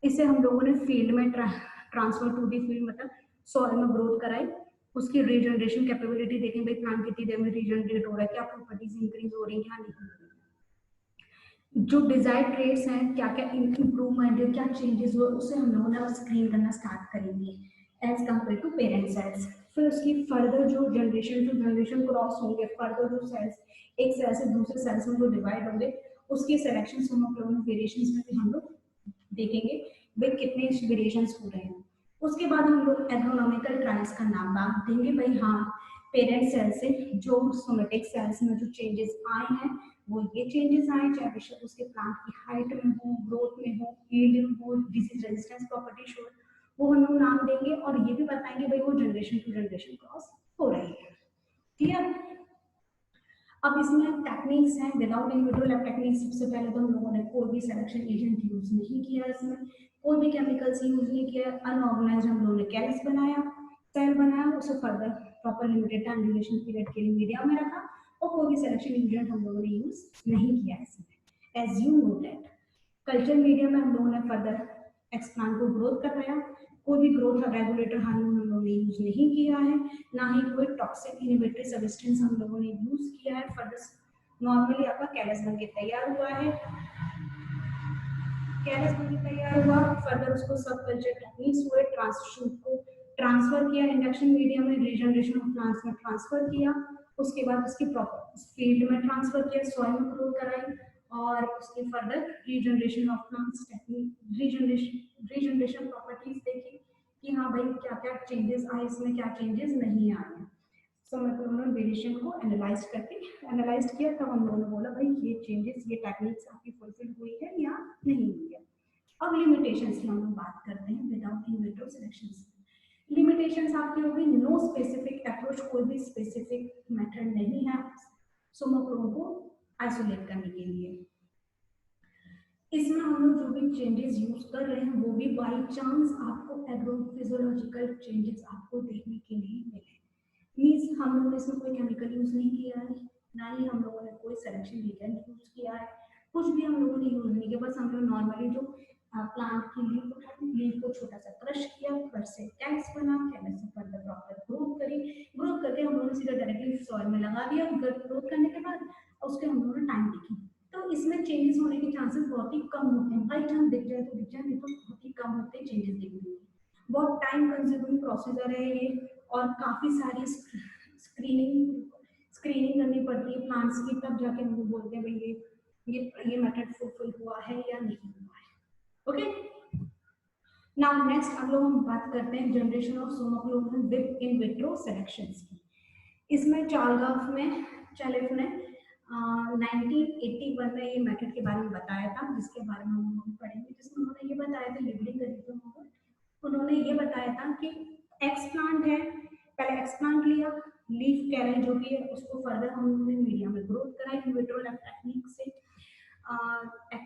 इसे हम लोगों ने फील्ड में ट्रांसफर टू दी फील्ड मतलब सॉइल में ग्रोथ कराई, उसकी रीजनरेशन कैपेबिलिटी देखें, भाई प्लांट कितनी देर में रीजनरेट हो रहा है, क्या प्रॉपर्टीज इंक्रीज हो रही है, क्या नहीं हो रही है, जो डिजायर्ड ट्रेट्स हैं, क्या क्या इंप्रूवमेंट है, क्या चेंजेस हुए, उसे हम लोगों ने स्क्रीन करना स्टार्ट करेंगे as compare to parent cells. फिर उसकी फर्दर जो जनरेशन टू जनरेशन क्रॉस होंगे, फर्दर जो सेल्स एक सेल से दूसरे सेल्स में जो डिवाइड होंगे, उसकी सिलेक्शन सोमोक्लोनल वेरिएशंस में भी हम लोग देखेंगे भाई कितने वेरिएशंस हो रहे हैं। उसके बाद हम लोग एग्रोनॉमिकल ट्रायल्स का नाम बात देंगे भाई हाँ पेरेंट सेल से जो सोमेटिक सेल्स में जो चेंजेस आए हैं वो ये चेंजेस आए, चाहे बेशक उसके प्लांट की हाइट में हो, ग्रोथ में हो, यील्ड में हो, डिजीज रेजिस्टेंस प्रॉपर्टी शो, वो हम लोग नाम देंगे और ये भी बताएंगे भाई वो जनरेशन टू जनरेशन क्रॉस हो रही है। क्लियर? अब इसमें टेक्निक्स हैं without in vitro lab techniques. सबसे पहले तो हम लोगों ने कोई भी सिलेक्शन एजेंट यूज नहीं किया, इसमें कोई भी केमिकल्स यूज नहीं किया, अनऑर्गेनाइज्ड हम लोगों ने कैलस बनाया, सेल बनाया, उसे further proper limited time duration period के लिए मीडिया में रखा और कोई भी सिलेक्शन एजेंट हम लोगों ने यूज नहीं किया इसमें। As you know that culture media में हम लोगों ने फर्दर एक्सप्लांट को ग्रोथ कराया, कोई भी ग्रोथ रेगुलेटर हार्मोन हम लोगों ने यूज नहीं किया है, ना ही कोई टॉक्सिक इनहिबिटरी सब्सटेंस हम लोगों ने यूज किया है। फर्दर नॉर्मली आपका कैलस बन के तैयार हुआ है, कैलस बन के तैयार हुआ, फर्दर उसको सब कल्चर टेक्निक्स हुए, ट्रांसलेशन को ट्रांसफर किया इंडक्शन मीडिया में, रीजनरेशन ऑफ प्लांट्स में ट्रांसफर किया, उसके बाद उसकी प्रॉपर फील्ड में ट्रांसफर किया, सॉइल में ग्रोथ कराई और उसके further regeneration of plants technique regeneration properties देखी कि हाँ भाई क्या क्या चेंजेस आए इसमें, क्या चेंजेस नहीं आए। सो मैं उन्होंने वेरिएशन को एनालाइज किया, तब हम लोगों ने बोला भाई ये चेंजेस ये टेक्निक्स आपकी फुलफिल हुई है या नहीं हुई है। अब लिमिटेशंस की हम लोग बात करते हैं without in vitro selections. Limitations आपकी होगी नो स्पेसिफिक अप्रोच, कोई भी स्पेसिफिक मेथड नहीं है सोमोक्रोम को आइसोलेट करने के लिए। इसमें हम लोग जो भी चेंजेस यूज कर रहे हैं वो भी बाय चांस आपको एग्रोफिजियोलॉजिकल चेंजेस आपको देखने के लिए मिले। मीन्स हम लोगों ने इसमें कोई केमिकल यूज नहीं किया है, ना ही हम लोगों ने कोई सिलेक्शन एजेंट यूज किया है, कुछ भी हम लोगों ने यूज नहीं किया। बस हम लोग नॉर्मली जो प्लांट की लीफ को छोटा सा क्रश किया, क्रश से कैल्स बना, कैल्स से फर्दर प्रॉपर ग्रोथ करी, ग्रोथ करके हम लोगों ने सीधा डायरेक्टली सॉइल में लगा दिया। ग्रोथ करने के बाद उसके हम लोगों ने टाइम देखी, तो इसमें चेंजेस होने के चांसेस बहुत ही कम होते हैं। बाई चांस दिख जाए तो दिख जाए, नहीं तो बहुत ही कम होते हैं चेंजेस दिखने के। बहुत टाइम कंज्यूमिंग प्रोसीजर है ये और काफी सारी स्क्रीनिंग करनी पड़ती है प्लांट्स की, तब जाके हम लोग बोलते हैं भाई ये मेथड फुलफिल हुआ है या नहीं हुआ है। ओके, नाउ नेक्स्ट अब लोग हम बात करते हैं generation of somaclone with in vitro selections की। इसमें चार्गाफ में चैलेफ ने 1981 में ये मेथड के बारे में बताया था, जिसके बारे में हम लोग पढ़ेंगे, जिसमें उन्होंने ये बताया था लिबलिंग करी थी उन्होंने ये बताया था कि एक्स प्लांट है, पहले एक्स प्लांट लिया, लीफ कैरल जो भी है उसको फर्दर हम लोगों ने मीडिया में ग्रोथ कराई इन विट्रो लैब टेक्निक से,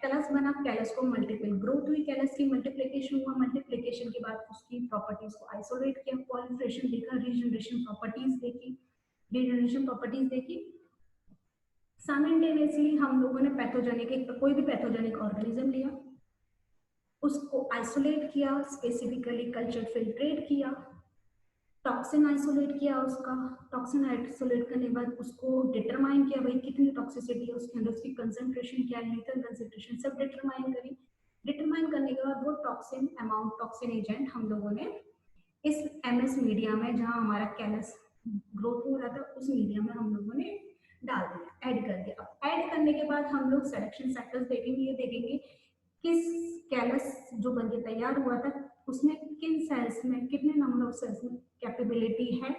कैलस बना, कैलस को मल्टीपल ग्रोथ हुई, कैलस की मल्टीप्लिकेशन हुआ, मल्टीप्लिकेशन के बाद उसकी प्रॉपर्टीज को आइसोलेट किया, पॉलिफरेशन देखा, रीजनरेशन प्रॉपर्टीज देखी। साइमल्टेनियसली हम लोगों ने पैथोजेनिक कोई भी पैथोजेनिक ऑर्गेनिज्म लिया, उसको आइसोलेट किया, स्पेसिफिकली कल्चर फिल्ट्रेट किया, टॉक्सिन आइसोलेट किया, उसका टॉक्सिन आइसोलेट करने के बाद उसको डिटरमाइन किया भाई कितनी टॉक्सिसिटी है उसके अंदर, उसकी कंसंट्रेशन क्या है, लीथल कंसंट्रेशन सब डिटरमाइन करी। डिटरमाइन करने के बाद वो टॉक्सिन अमाउंट, टॉक्सिन एजेंट हम लोगों ने इस एमएस मीडिया में जहां हमारा कैलस ग्रोथ हो रहा था उस मीडिया में हम लोगों ने डाल दिया, ऐड कर दिया। अब ऐड करने के बाद हम लोग सिलेक्शन फैक्टर्स देखेंगे, ये देखेंगे किस कैलस जो बन के तैयार हुआ था उसमें किन सेल्स में कितने नंबर ऑफ सेल्स में कैपेबिलिटी है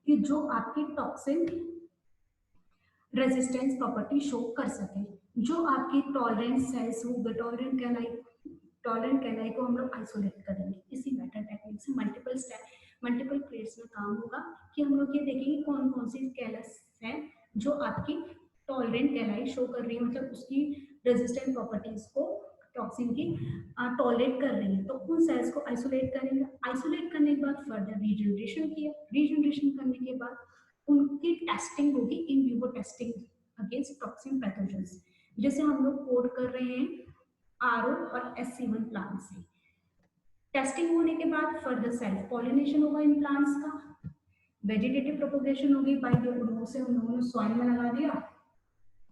कि जो आपकी टॉक्सिन रेजिस्टेंस प्रॉपर्टी शो कर सके। जो आपकी टॉलरेंट सेल्स होंगे, टॉलरेंट कैलाई को हम लोग आइसोलेट करेंगे इसी मेथड टेक्निक से। मल्टीपल प्लेट्स में काम होगा कि हम लोग ये देखेंगे कौन कौन सी कैलस है जो आपकी टॉलरेंट कैलाई शो कर रही है, मतलब उसकी रेजिस्टेंट प्रॉपर्टीज को टॉक्सिन की टॉलरेट कर रही है, तो उन सेल्स को आइसोलेट करेंगे। आइसोलेट करने के बाद फर्दर रीजनरेशन किया, रीजनरेशन करने के बाद उनकी टेस्टिंग होगी in vivo testing against toxin pathogens, जैसे हम लोग कोड कर रहे हैं आरओ और SC1 प्लांट से। टेस्टिंग होने के बाद फर्दर सेल्फ पॉलिनेशन होगा इन प्लांट्स का, वेजिटेटिव प्रोपोगेशन होगी बाय द उर्वो से हम लोगों ने सॉइल में लगा दिया,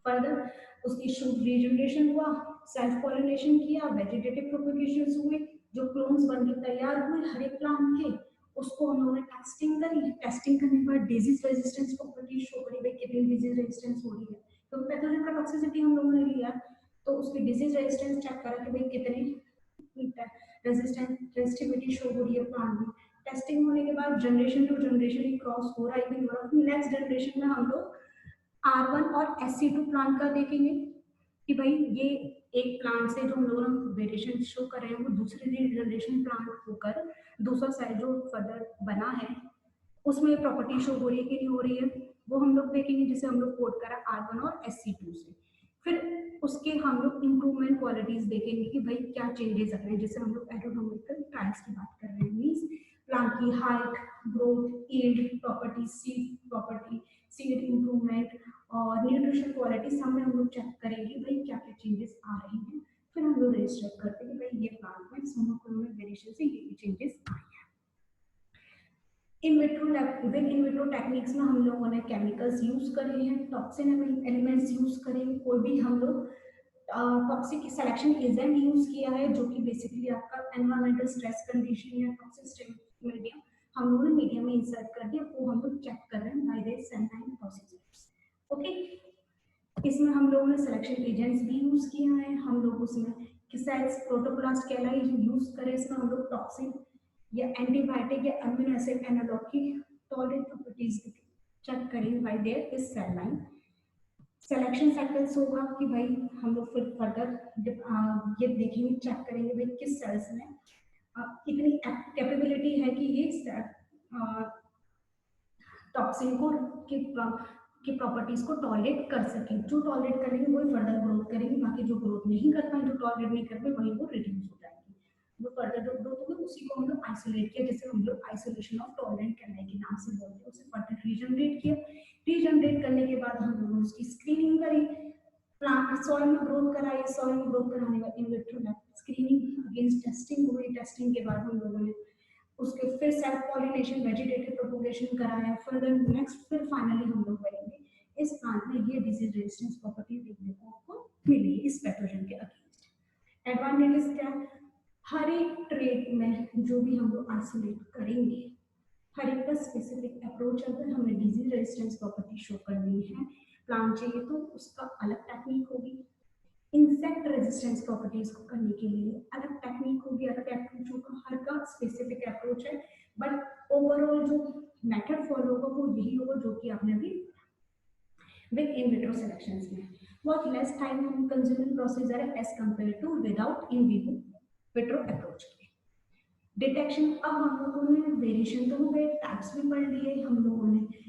फर्दर उसकी शूट रीजनरेशन हुआ, सेल्फ पॉलिनेशन किया, वेजिटेटिव प्रोपोगेशन हुए, जो क्लोन्स बनकर तैयार हुए हर एक प्लांट के उसको हम लोगों ने टेस्टिंग करी। टेस्टिंग करने के बाद डिजीज रेजिस्टेंस प्रॉपर्टी शो करी भाई कितनी डिजीज रेजिस्टेंस हो रही है, तो पैथोजन का टॉक्सिसिटी हम लोगों ने लिया, तो उसकी डिजीज रेजिस्टेंस चेक करा कि भाई कितने रेजिस्टिविटी शो हो रही है प्लांट में। टेस्टिंग होने के बाद जनरेशन टू जनरेशन ही क्रॉस हो रहा है कि नहीं हो रहा, नेक्स्ट जनरेशन में हम लोग R1 और SC2 प्लांट का देखेंगे कि भाई ये एक प्लांट से जो हम लोग वेरिएशन शो कर रहे हैं वो दूसरे जनरेशन प्लांट होकर दूसरा सेल जो फर्दर बना है उसमें प्रॉपर्टी शो हो रही है कि नहीं हो रही है, वो हम लोग देखेंगे जिसे हम लोग कोड करा R1 और SC2 से। फिर उसके हम लोग इम्प्रूवमेंट क्वालिटीज देखेंगे कि भाई क्या चेंजेस आ रहे हैं, जैसे हम लोग एरोनॉमिकल ट्रायल्स की बात कर रहे हैं, मीन्स प्लांट की height, growth, yield property, seed improvement और न्यूट्रिशन क्वालिटी सब में हम लोग चेक करेंगे भाई क्या क्या चेंजेस आ रहे हैं। फिर हम लोग रजिस्टर करते हैं कि भाई ये प्लांट में सोनोक्रोमल वेरिएशन से ये चेंजेस आए हैं। इन विट्रो टेक्निक्स में हम लोगों ने केमिकल्स यूज करे हैं, टॉक्सिन एलिमेंट्स यूज करे, कोई भी हम लोग टॉक्सिक सिलेक्शन एजेंट यूज किया है जो कि बेसिकली आपका एनवायरमेंटल स्ट्रेस कंडीशन या टॉक्सिक मीडियम हम लोगों ने मीडियम में इंसर्ट कर दिया, वो हम लोग चेक कर रहे हैं by the cell line procedures. Okay, इसमें हम लोगों ने सिलेक्शन एजेंट्स भी यूज किया है, हम लोग उसमें किसाइड्स प्रोटोप्लास्ट कैलाई यूज करें, इसमें हम लोग टॉक्सिन या एंटीबायोटिक या अमीनो एसिड एनालॉग की टॉलरेट प्रॉपर्टीज चेक करें बाय देयर इस सेल लाइन। सिलेक्शन फैक्टर्स होगा कि भाई हम लोग फिर फर्दर ये देखेंगे चेक करेंगे भाई किस सेल्स में इतनी कैपेबिलिटी है कि ये टॉक्सिन को की प्रॉपर्टीज को टॉलरेट कर सके, जो टॉलरेट करेंगे वही फर्दर ग्रोथ करेंगे, बाकी जो ग्रोथ नहीं कर पाए, जो टॉलरेट नहीं कर पाए वही वो रिड्यूस हो जाएंगे, वो फर्दर जो ग्रोथ होगी उसी को हम लोग आइसोलेट किया, जैसे हम लोग आइसोलेशन ऑफ टॉलरेंट कैनाई के नाम से बोलते हैं, उसे फर्दर रीजनरेट किया। रीजनरेट करने के बाद हम लोगों ने उसकी स्क्रीनिंग करी, प्लांट सॉइल में ग्रोथ कराई, सॉइल में ग्रोथ कराने का इन vitro lab screening against testing हुई, टेस्टिंग के बाद हम लोगों ने उसके फिर सेल्फ पॉलिनेशन वेजिटेटिव प्रोपगेशन कराया, फिर नेक्स्ट फिर फाइनली हम लोग करेंगे इस प्लांट में ये डिजीज रेजिस्टेंस प्रॉपर्टी देखने को आपको मिली इस पैथोजन के अगेंस्ट। एडवांटेजेस क्या, हर एक ट्रेट में जो भी हम लोग आइसोलेट करेंगे हर एक का स्पेसिफिक अप्रोच, अगर हमें डिजीज रेजिस्टेंस प्रॉपर्टी शो करनी है प्लांट चाहिए तो उसका अलग टेक्निक होगी, इंसेक्ट रेजिस्टेंस प्रॉपर्टीज को करने के लिए अलग टेक्निक होगी, अलग अप्रोच होगा, हर का स्पेसिफिक अप्रोच है, बट ओवरऑल जो मेथड फॉलो होगा वो यही होगा जो कि आपने भी विद इन विट्रो सिलेक्शंस में बहुत लेस टाइम कंज्यूमिंग प्रोसीजर है as compare to without in vivo vitro approach के। डिटेक्शन, अब हम लोगों ने वेरिएशन तो हो गए, टाइप्स भी पढ़ लिए, हम लोगों ने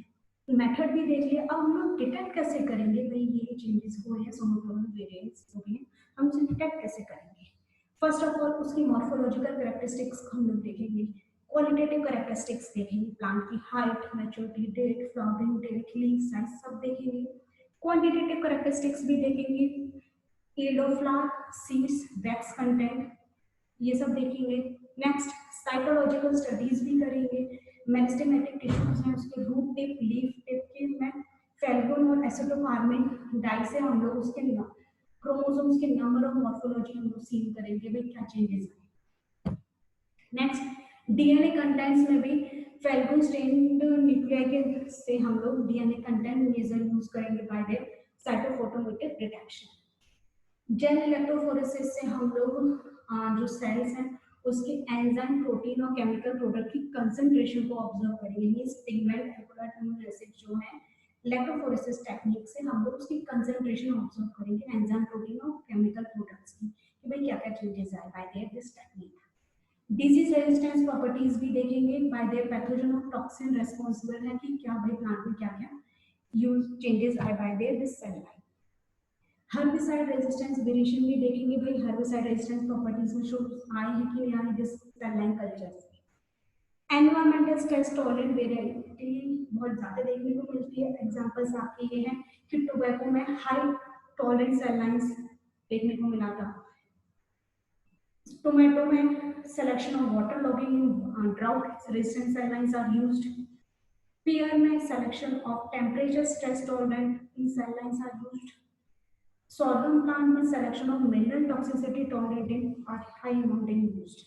मेथड भी देख लिया, अब हम लोग डिटेक्ट कैसे करेंगे भाई ये चेंजेस हुए हैं सोनोक्रोमल वेरिएंट्स हुए हैं, हम उसे डिटेक्ट कैसे करेंगे। फर्स्ट ऑफ ऑल उसकी मॉर्फोलॉजिकल कैरेक्टरिस्टिक्स को हम लोग देखेंगे, क्वालिटेटिव कैरेक्टरिस्टिक्स देखेंगे, प्लांट की height, maturity date, flowering date, leaf size सब देखेंगे। क्वांटिटेटिव कैरेक्टरिस्टिक्स भी देखेंगे, yield of flower, seeds, wax content, ये सब देखेंगे। नेक्स्ट साइटोलॉजिकल स्टडीज भी करेंगे, मेरिस्टेमेटिक टिश्यूज हैं उसके रूट टिप, लीफ टिप के में फेल्कोन और एसिटोफार्मिन डाई से हम लोग उसके क्रोमोसोम्स के नंबर और मॉर्फोलॉजी हम लोग सीन करेंगे भाई क्या चेंजेस आए। नेक्स्ट डीएनए कंटेंट्स में भी फेल्कोन स्ट्रेन्ड न्यूक्लियाई के से हम लोग डीएनए कंटेंट मेजर यूज करेंगे by the cytophotometric detection. Gel electrophoresis से हम लोग जो सेल्स हैं उसके एंजाइम, प्रोटीन और केमिकल प्रोडक्ट की कंसंट्रेशन को ऑब्जर्व करेंगे, means pigment, alkaloid, amino acid जो है इलेक्ट्रोफोरेसिस टेक्निक से हम लोग उसकी कंसंट्रेशन ऑब्जर्व करेंगे एंजाइम, प्रोटीन और केमिकल प्रोडक्ट्स की कि भाई क्या क्या चेंजेस आए by their this technique. Disease resistance properties भी देखेंगे बाय देयर पैथोजन और टॉक्सिन रेस्पॉन्सिबल है कि क्या भाई प्लांट में क्या क्या यूज चेंजेस आए by their this cell line. Herbicide resistance variation भी देखेंगे भाई हर्बिसाइड रेजिस्टेंस प्रॉपर्टीज में शो आए हैं कि नहीं आए दिस सेल लाइन कल्चर से। एनवायरमेंटल स्ट्रेस टॉलरेंट वेरिएटी बहुत ज्यादा देखने को मिलती है, एग्जांपल्स आपके ये हैं कि टोबैको में हाई टॉलरेंट सेल लाइंस देखने को मिला था, टोमेटो में selection of water logging in drought resistant cell lines are used, pear में selection of temperature stress tolerant in cell lines are used, sorghum plant में selection of mineral toxicity tolerating are high mountain used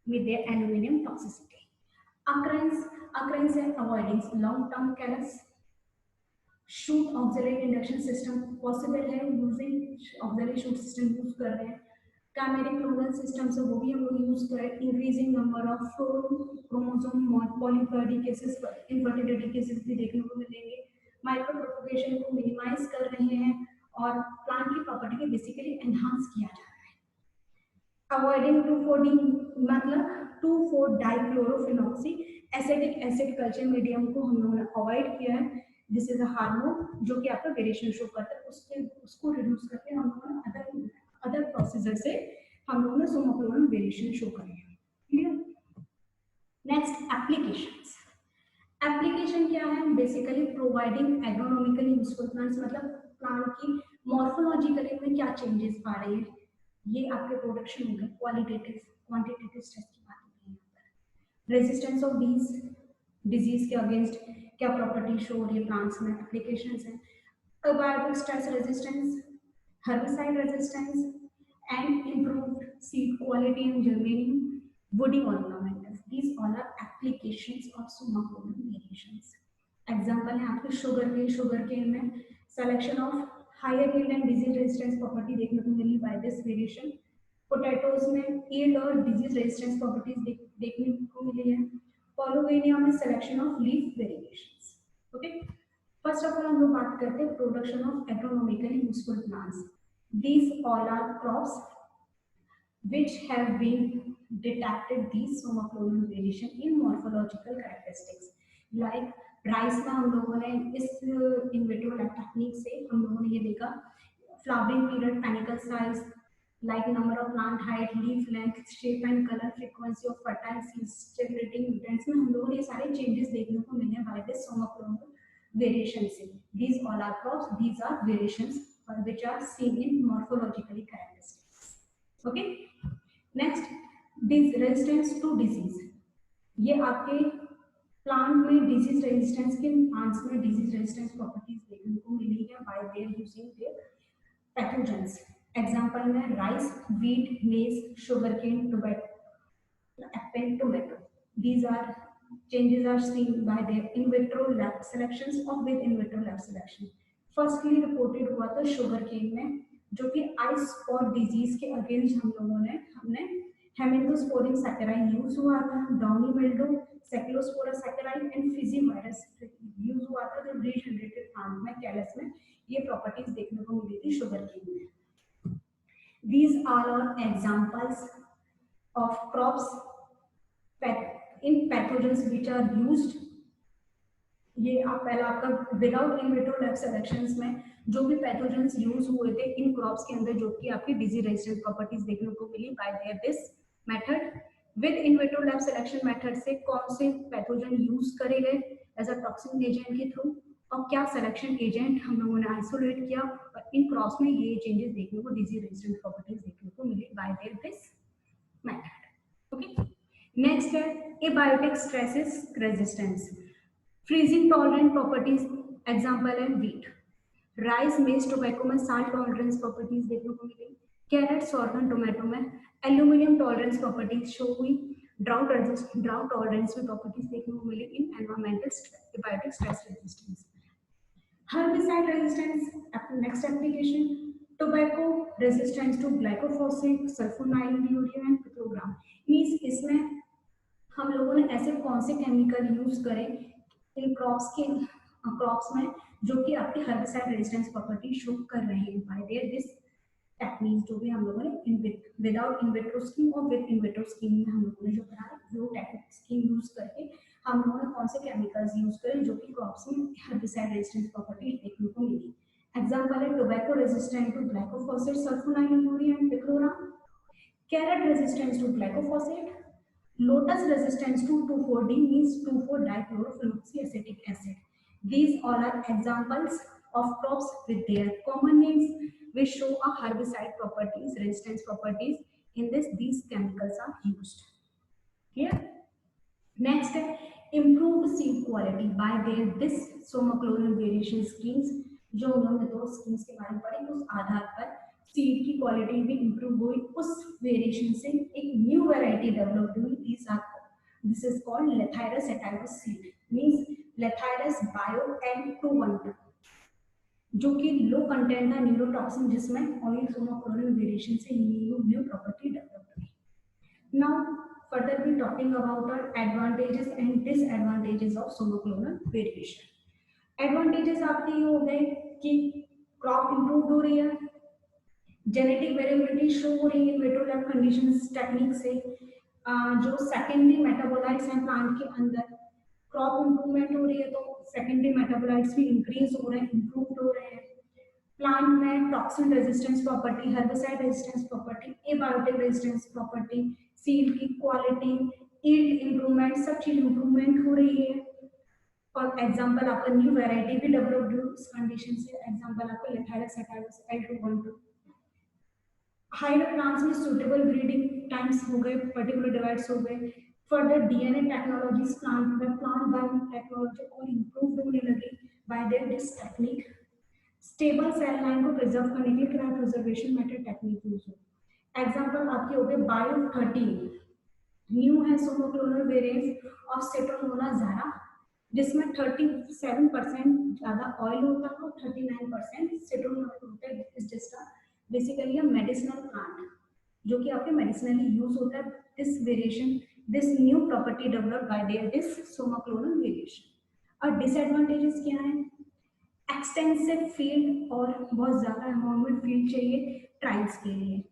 with their aluminum toxicity. Occurrence and avoidance long term callus, shoot axillary induction system possible है, using axillary shoot system use कर रहे हैं। कैमेरिक क्लोनल सिस्टम से वो भी हम लोग यूज कर रहे हैं। Increasing number of chromosome polyploidy cases, infertility cases भी देखने को मिलेंगे। माइक्रो प्रोपगेशन को मिनिमाइज कर रहे हैं और प्लांट की प्रॉपर्टी को बेसिकली एनहांस किया जा रहा है। अवॉइडिंग 2,4-D मतलब 2,4-डाइक्लोरोफिनॉक्सी एसिटिक एसिड कल्चर मीडियम को हम लोगों ने अवॉइड किया है। दिस इज अ हार्मोन जो कि आपका वेरिएशन शो करता है, उसको रिड्यूस करके हम लोगों ने अदर प्रोसीजर से हम लोगों ने सोमोक्लोनल वेरिएशन शो करे हैं। क्लियर? Next applications. एप्लीकेशन क्या है? बेसिकली प्रोवाइडिंग एग्रोनॉमिकली यूजफुल प्लांट्स, मतलब प्लांट की मॉर्फोलॉजिकली में क्या चेंजेस आ रहे हैं, ये आपके प्रोडक्शन हो गए। क्वालिटेटिव क्वांटिटेटिव स्टेज की बात हो रही है। रेजिस्टेंस ऑफ डिजीज के अगेंस्ट क्या प्रॉपर्टी शो हो रही है प्लांट्स में, एप्लीकेशंस हैं। Abiotic stress resistance, herbicide resistance, and improved seed quality and germinating, woody ornamentals. These all are applications of somaconon variations. Example है आपके शुगर केन में selection of higher yield and disease resistance property देखने को मिली by this variation. पोटैटोज में yield और disease resistance properties देखने को मिली है। पॉलोवेनिया में selection of leaf variations. Okay. First of all हम लोग बात करते हैं production of agronomically useful plants. These all are crops which have been detected these somoclonal variation in morphological characteristics, like rice में हम लोगों ने इस इन विट्रो लैब टेक्निक से हम लोगों ने ये देखा flowering period, panicle size, like number of plant height, leaf length, shape and color, frequency of fertile seeds, stability nutrients में हम लोगों ने ये सारे changes देखने को मिले by this somoclonal variation से। These all are crops, these are variations which are seen in morphologically characteristics. Okay. Next, resistance to disease. ये आपके प्लांट में डिजीज रेजिस्टेंस के प्लांट्स में डिजीज रेजिस्टेंस प्रॉपर्टीज देखने को मिली है bye there using their pathogens. Example में राइस, व्हीट, मेज, sugarcane, tobacco, Apple, tomato. These are changes are seen by their in vitro lab selections or with in vitro lab selection. Firstly reported हुआ था शुगरकेन में, जो कि आई स्पॉट डिजीज के अगेंस्ट हमने हेमेंथोस्पोरिन सैकेराइड यूज हुआ था, downy mildew, cercospora saccharide and Fiji virus use हुआ था जो रीजनरेटेड प्लांट में कैलस में ये प्रॉपर्टीज देखने को मिली थी शुगरकेन में। These are all examples of crops in pathogens which are used। ये आप पहला आपका without in vitro lab selections में जो भी पैथोजेंस यूज हुए थे इन क्रॉप्स के अंदर जो कि आपकी डिजीज रेजिस्टेंट प्रॉपर्टीज देखने को मिली by their this method. With in vitro lab selection method से कौन से पैथोजन यूज करे गए एज अ टॉक्सिन एजेंट के थ्रू और क्या सिलेक्शन एजेंट हम लोगों ने आइसोलेट किया और इन क्रॉप्स में ये चेंजेस देखने को डिजीज रेजिस्टेंट प्रॉपर्टीज देखने को मिली by their this method. Okay. Next है abiotic stresses resistance, freezing tolerant properties. Example है व्हीट, राइस, मेज, टोबैको में साल्ट टॉलरेंस प्रॉपर्टीज देखने को मिली। कैरेट, सॉर्गन, टोमेटो में एल्यूमिनियम टॉलरेंस प्रॉपर्टीज शो हुई। ड्राउट टॉलरेंस में प्रॉपर्टीज देखने को मिली in environmental abiotic stress resistance. herbicide resistance, next application, tobacco resistance to glyphosate, sulfonylurea and piclogram। Means इसमें हम लोगों ने ऐसे कौन से केमिकल यूज करें इन क्रॉप्स में जो कि आपकी herbicide resistance प्रॉपर्टी शो कर रहे हैं बाय देयर दिस टेक्निक जो भी हम लोगों ने विदाउट इन विट्रो स्कीम और विद इन विट्रो स्कीम में हम लोगों ने जो करा वो टेक्निक स्कीम यूज करके हम लोगों ने कौन से केमिकल्स यूज करे जो कि क्रॉप्स में हेर्बिसाइड रेजिस्टेंस प्रॉपर्टी देखने को मिली। एग्जांपल है tobacco resistant to glyphosate, sulfonylurea and picloram. Carrot resistance to glyphosate, lotus resistance to 2,4-D means 2,4-dichlorophenoxyacetic acid. These all are examples of crops with their common names which show a herbicide properties, resistance properties. In this, these chemicals are used. Clear? Next, improved seed quality by their this somoclonal variation schemes। जो उन्होंने दो स्कीम्स के बारे में पढ़ी उस आधार पर सीड की क्वालिटी भी इंप्रूव हुई, उस वेरिएशन से एक न्यू वैरायटी डेवलप हुई। This is called lathyrus sativus seed, means lathyrus bio N212। जो कि लो कंटेंट था न्यूरोटॉक्सिन, जिसमें ऑयल सोमाक्लोरिन वेरिएशन से न्यू प्रॉपर्टी डेवलप हुई। Now further we talking about our advantages and disadvantages of somaclonal variation. Advantages आपके ये हो गए कि क्रॉप इंप्रूव हो रही है, जेनेटिक वेरिएबिलिटी शो हो रही है वेटो लैब कंडीशंस टेक्निक से, जो सेकेंडरी मेटाबोलाइट्स हैं प्लांट के अंदर, क्रॉप इंप्रूवमेंट हो रही है तो सेकेंडरी मेटाबोलाइट्स भी इंक्रीज हो रहे हैं, इंप्रूव हो रहे हैं। प्लांट में toxin resistance property, herbicide resistance property, abiotic resistance property, seed की क्वालिटी, यील्ड इंप्रूवमेंट, सब चीज इंप्रूवमेंट हो रही है। और एग्जांपल आपका न्यू वैरायटी भी डेवलप हुई इस कंडीशन से, एग्जांपल आपका लिथाइलस हेटाइलस L212। हाइड्रो प्लांट्स में सुटेबल ब्रीडिंग टाइम्स हो गए, पर्टिकुलर डिवाइड्स हो गए। फर्दर डीएनए टेक्नोलॉजीज प्लांट में, प्लांट बायो टेक्नोलॉजी और इम्प्रूव होने लगी by their this technique. Stable cell line को प्रिजर्व करने के लिए cryopreservation method technique use हो। एग्जांपल आपके हो गए बायो 13, न्यू है सोमोक्लोनल वेरिएंट ऑफ सेटोनोला ज़ारा, जिसमें 37% ज्यादा ऑयल होता है और 39% सेटोनोल होता है। इस just basically a medicinal plant जो कि आपके मेडिसिनली यूज होता है। This variation, this new property developed by their this somaclonal variation. और डिसएडवांटेजेस क्या है? एक्सटेंसिव फील्ड और बहुत ज्यादा अमाउंट में फील्ड चाहिए ट्रायल्स के लिए।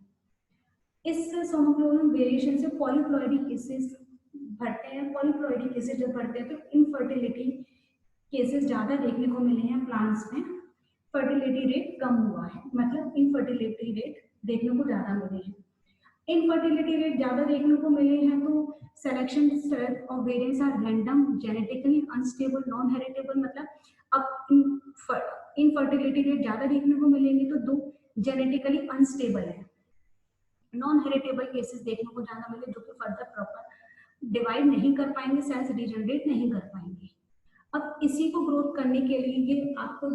इस सोमाक्लोनल वेरिएशन से पॉलीप्लॉइडी केसेस बढ़ते हैं। पॉलीप्लॉइडी केसेस जब बढ़ते हैं तो इनफर्टिलिटी केसेस ज्यादा देखने को मिले हैं प्लांट्स में, फर्टिलिटी रेट कम हुआ है, मतलब इनफर्टिलिटी रेट देखने को ज्यादा मिले हैं। इनफर्टिलिटी रेट ज्यादा देखने को मिले हैं तो selection of variants are random, genetically unstable, non heritable. मतलब अब इनफर्टिलिटी रेट ज्यादा देखने को मिलेंगे तो दो जेनेटिकली अनस्टेबल है, नॉन हेरिटेबल केसेस देखने को ज्यादा मिले जो कि फर्दर प्रॉपर डिवाइड नहीं कर पाएंगे, सेल्स रीजनरेट नहीं कर पाएंगे। अब इसी को ग्रोथ करने के लिए ये आपको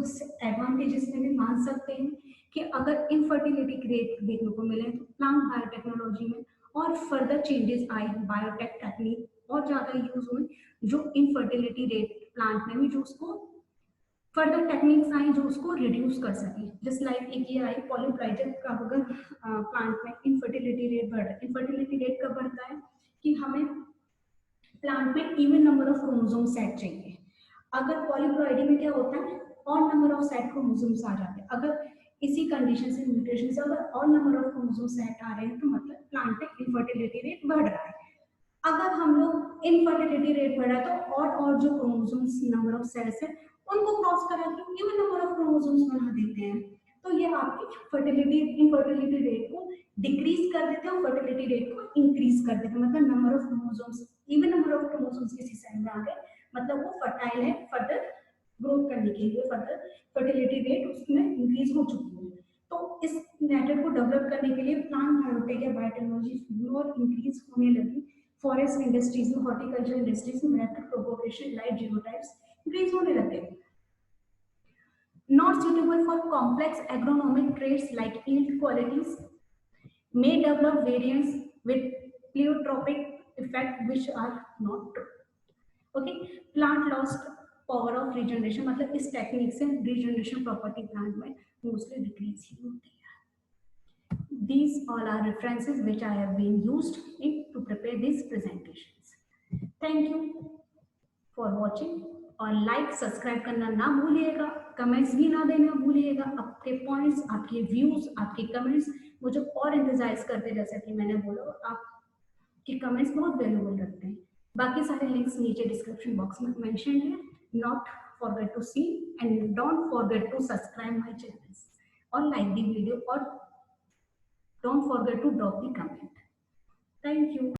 एडवांटेजेस में भी मान सकते हैं कि अगर इनफर्टिलिटी रेट देखने को मिले तो प्लांट बायोटेक्नोलॉजी में और फर्दर चेंजेस आए, बायोटेक टेक्निक और ज्यादा यूज हुए जो इनफर्टिलिटी रेट प्लांट में भी जो उसको फर्दर टेक्निक्स आई जो उसको रिड्यूस कर सके। जस्ट लाइक एक ये आई पॉलीप्लाइजर का, अगर प्लांट में इनफर्टिलिटी रेट बढ़, इनफर्टिलिटी रेट कब बढ़ता है कि हमें प्लांट में even number of chromosome set चाहिए। अगर पॉलीप्लॉइडी में क्या होता है, odd number of set chromosomes आ जाते हैं। अगर इसी कंडीशन से, म्यूटेशन से अगर odd number of chromosome set आ रहे हैं तो मतलब प्लांट में इनफर्टिलिटी रेट बढ़ रहा है। अगर हम लोग इनफर्टिलिटी रेट बढ़ा तो और जो क्रोमोसोम्स नंबर ऑफ सेल्स है उनको क्रॉस करा के इवन नंबर ऑफ क्रोमोसोम्स बना देते हैं, तो ये आपकी फर्टिलिटी इनफर्टिलिटी रेट को डिक्रीज कर देते हैं और फर्टिलिटी रेट को इंक्रीज कर देते हैं। मतलब number of chromosomes, even number of chromosomes किसी सेल में आ गए, मतलब वो फर्टाइल है फर्दर ग्रोथ करने के लिए, फर्दर फर्टिलिटी रेट उसमें इंक्रीज हो चुकी है। तो इस मेथड को डेवलप करने के लिए प्लांट बायोटेक या बायोटेक्नोलॉजी और इंक्रीज होने लगी। फॉरेस्ट इंडस्ट्रीज में, हॉर्टिकल्चर इंडस्ट्रीज में rapid propagation, light genotypes increase होने लगे। Not suitable for complex agronomic traits like yield qualities, may develop variants with pleiotropic effect which are not true. Okay, plant lost power of regeneration, मतलब इस टेक्निक से regeneration property plant में mostly decrease ही होती है। These all are references which I have been used in to prepare these presentations. Thank you for watching और लाइक सब्सक्राइब करना ना भूलिएगा, कमेंट्स भी ना देना भूलिएगा। आपके पॉइंट्स, आपके व्यूज, आपके कमेंट्स मुझे और एंथुसाइज करते, जैसा कि मैंने बोला, आपके कमेंट्स बहुत वैल्यूबल रखते हैं। बाकी सारे लिंक्स नीचे डिस्क्रिप्शन बॉक्स में मेंशन है। Not forget to see and don't forget to subscribe my channels और लाइक द वीडियो और don't forget to drop the comment. Thank you.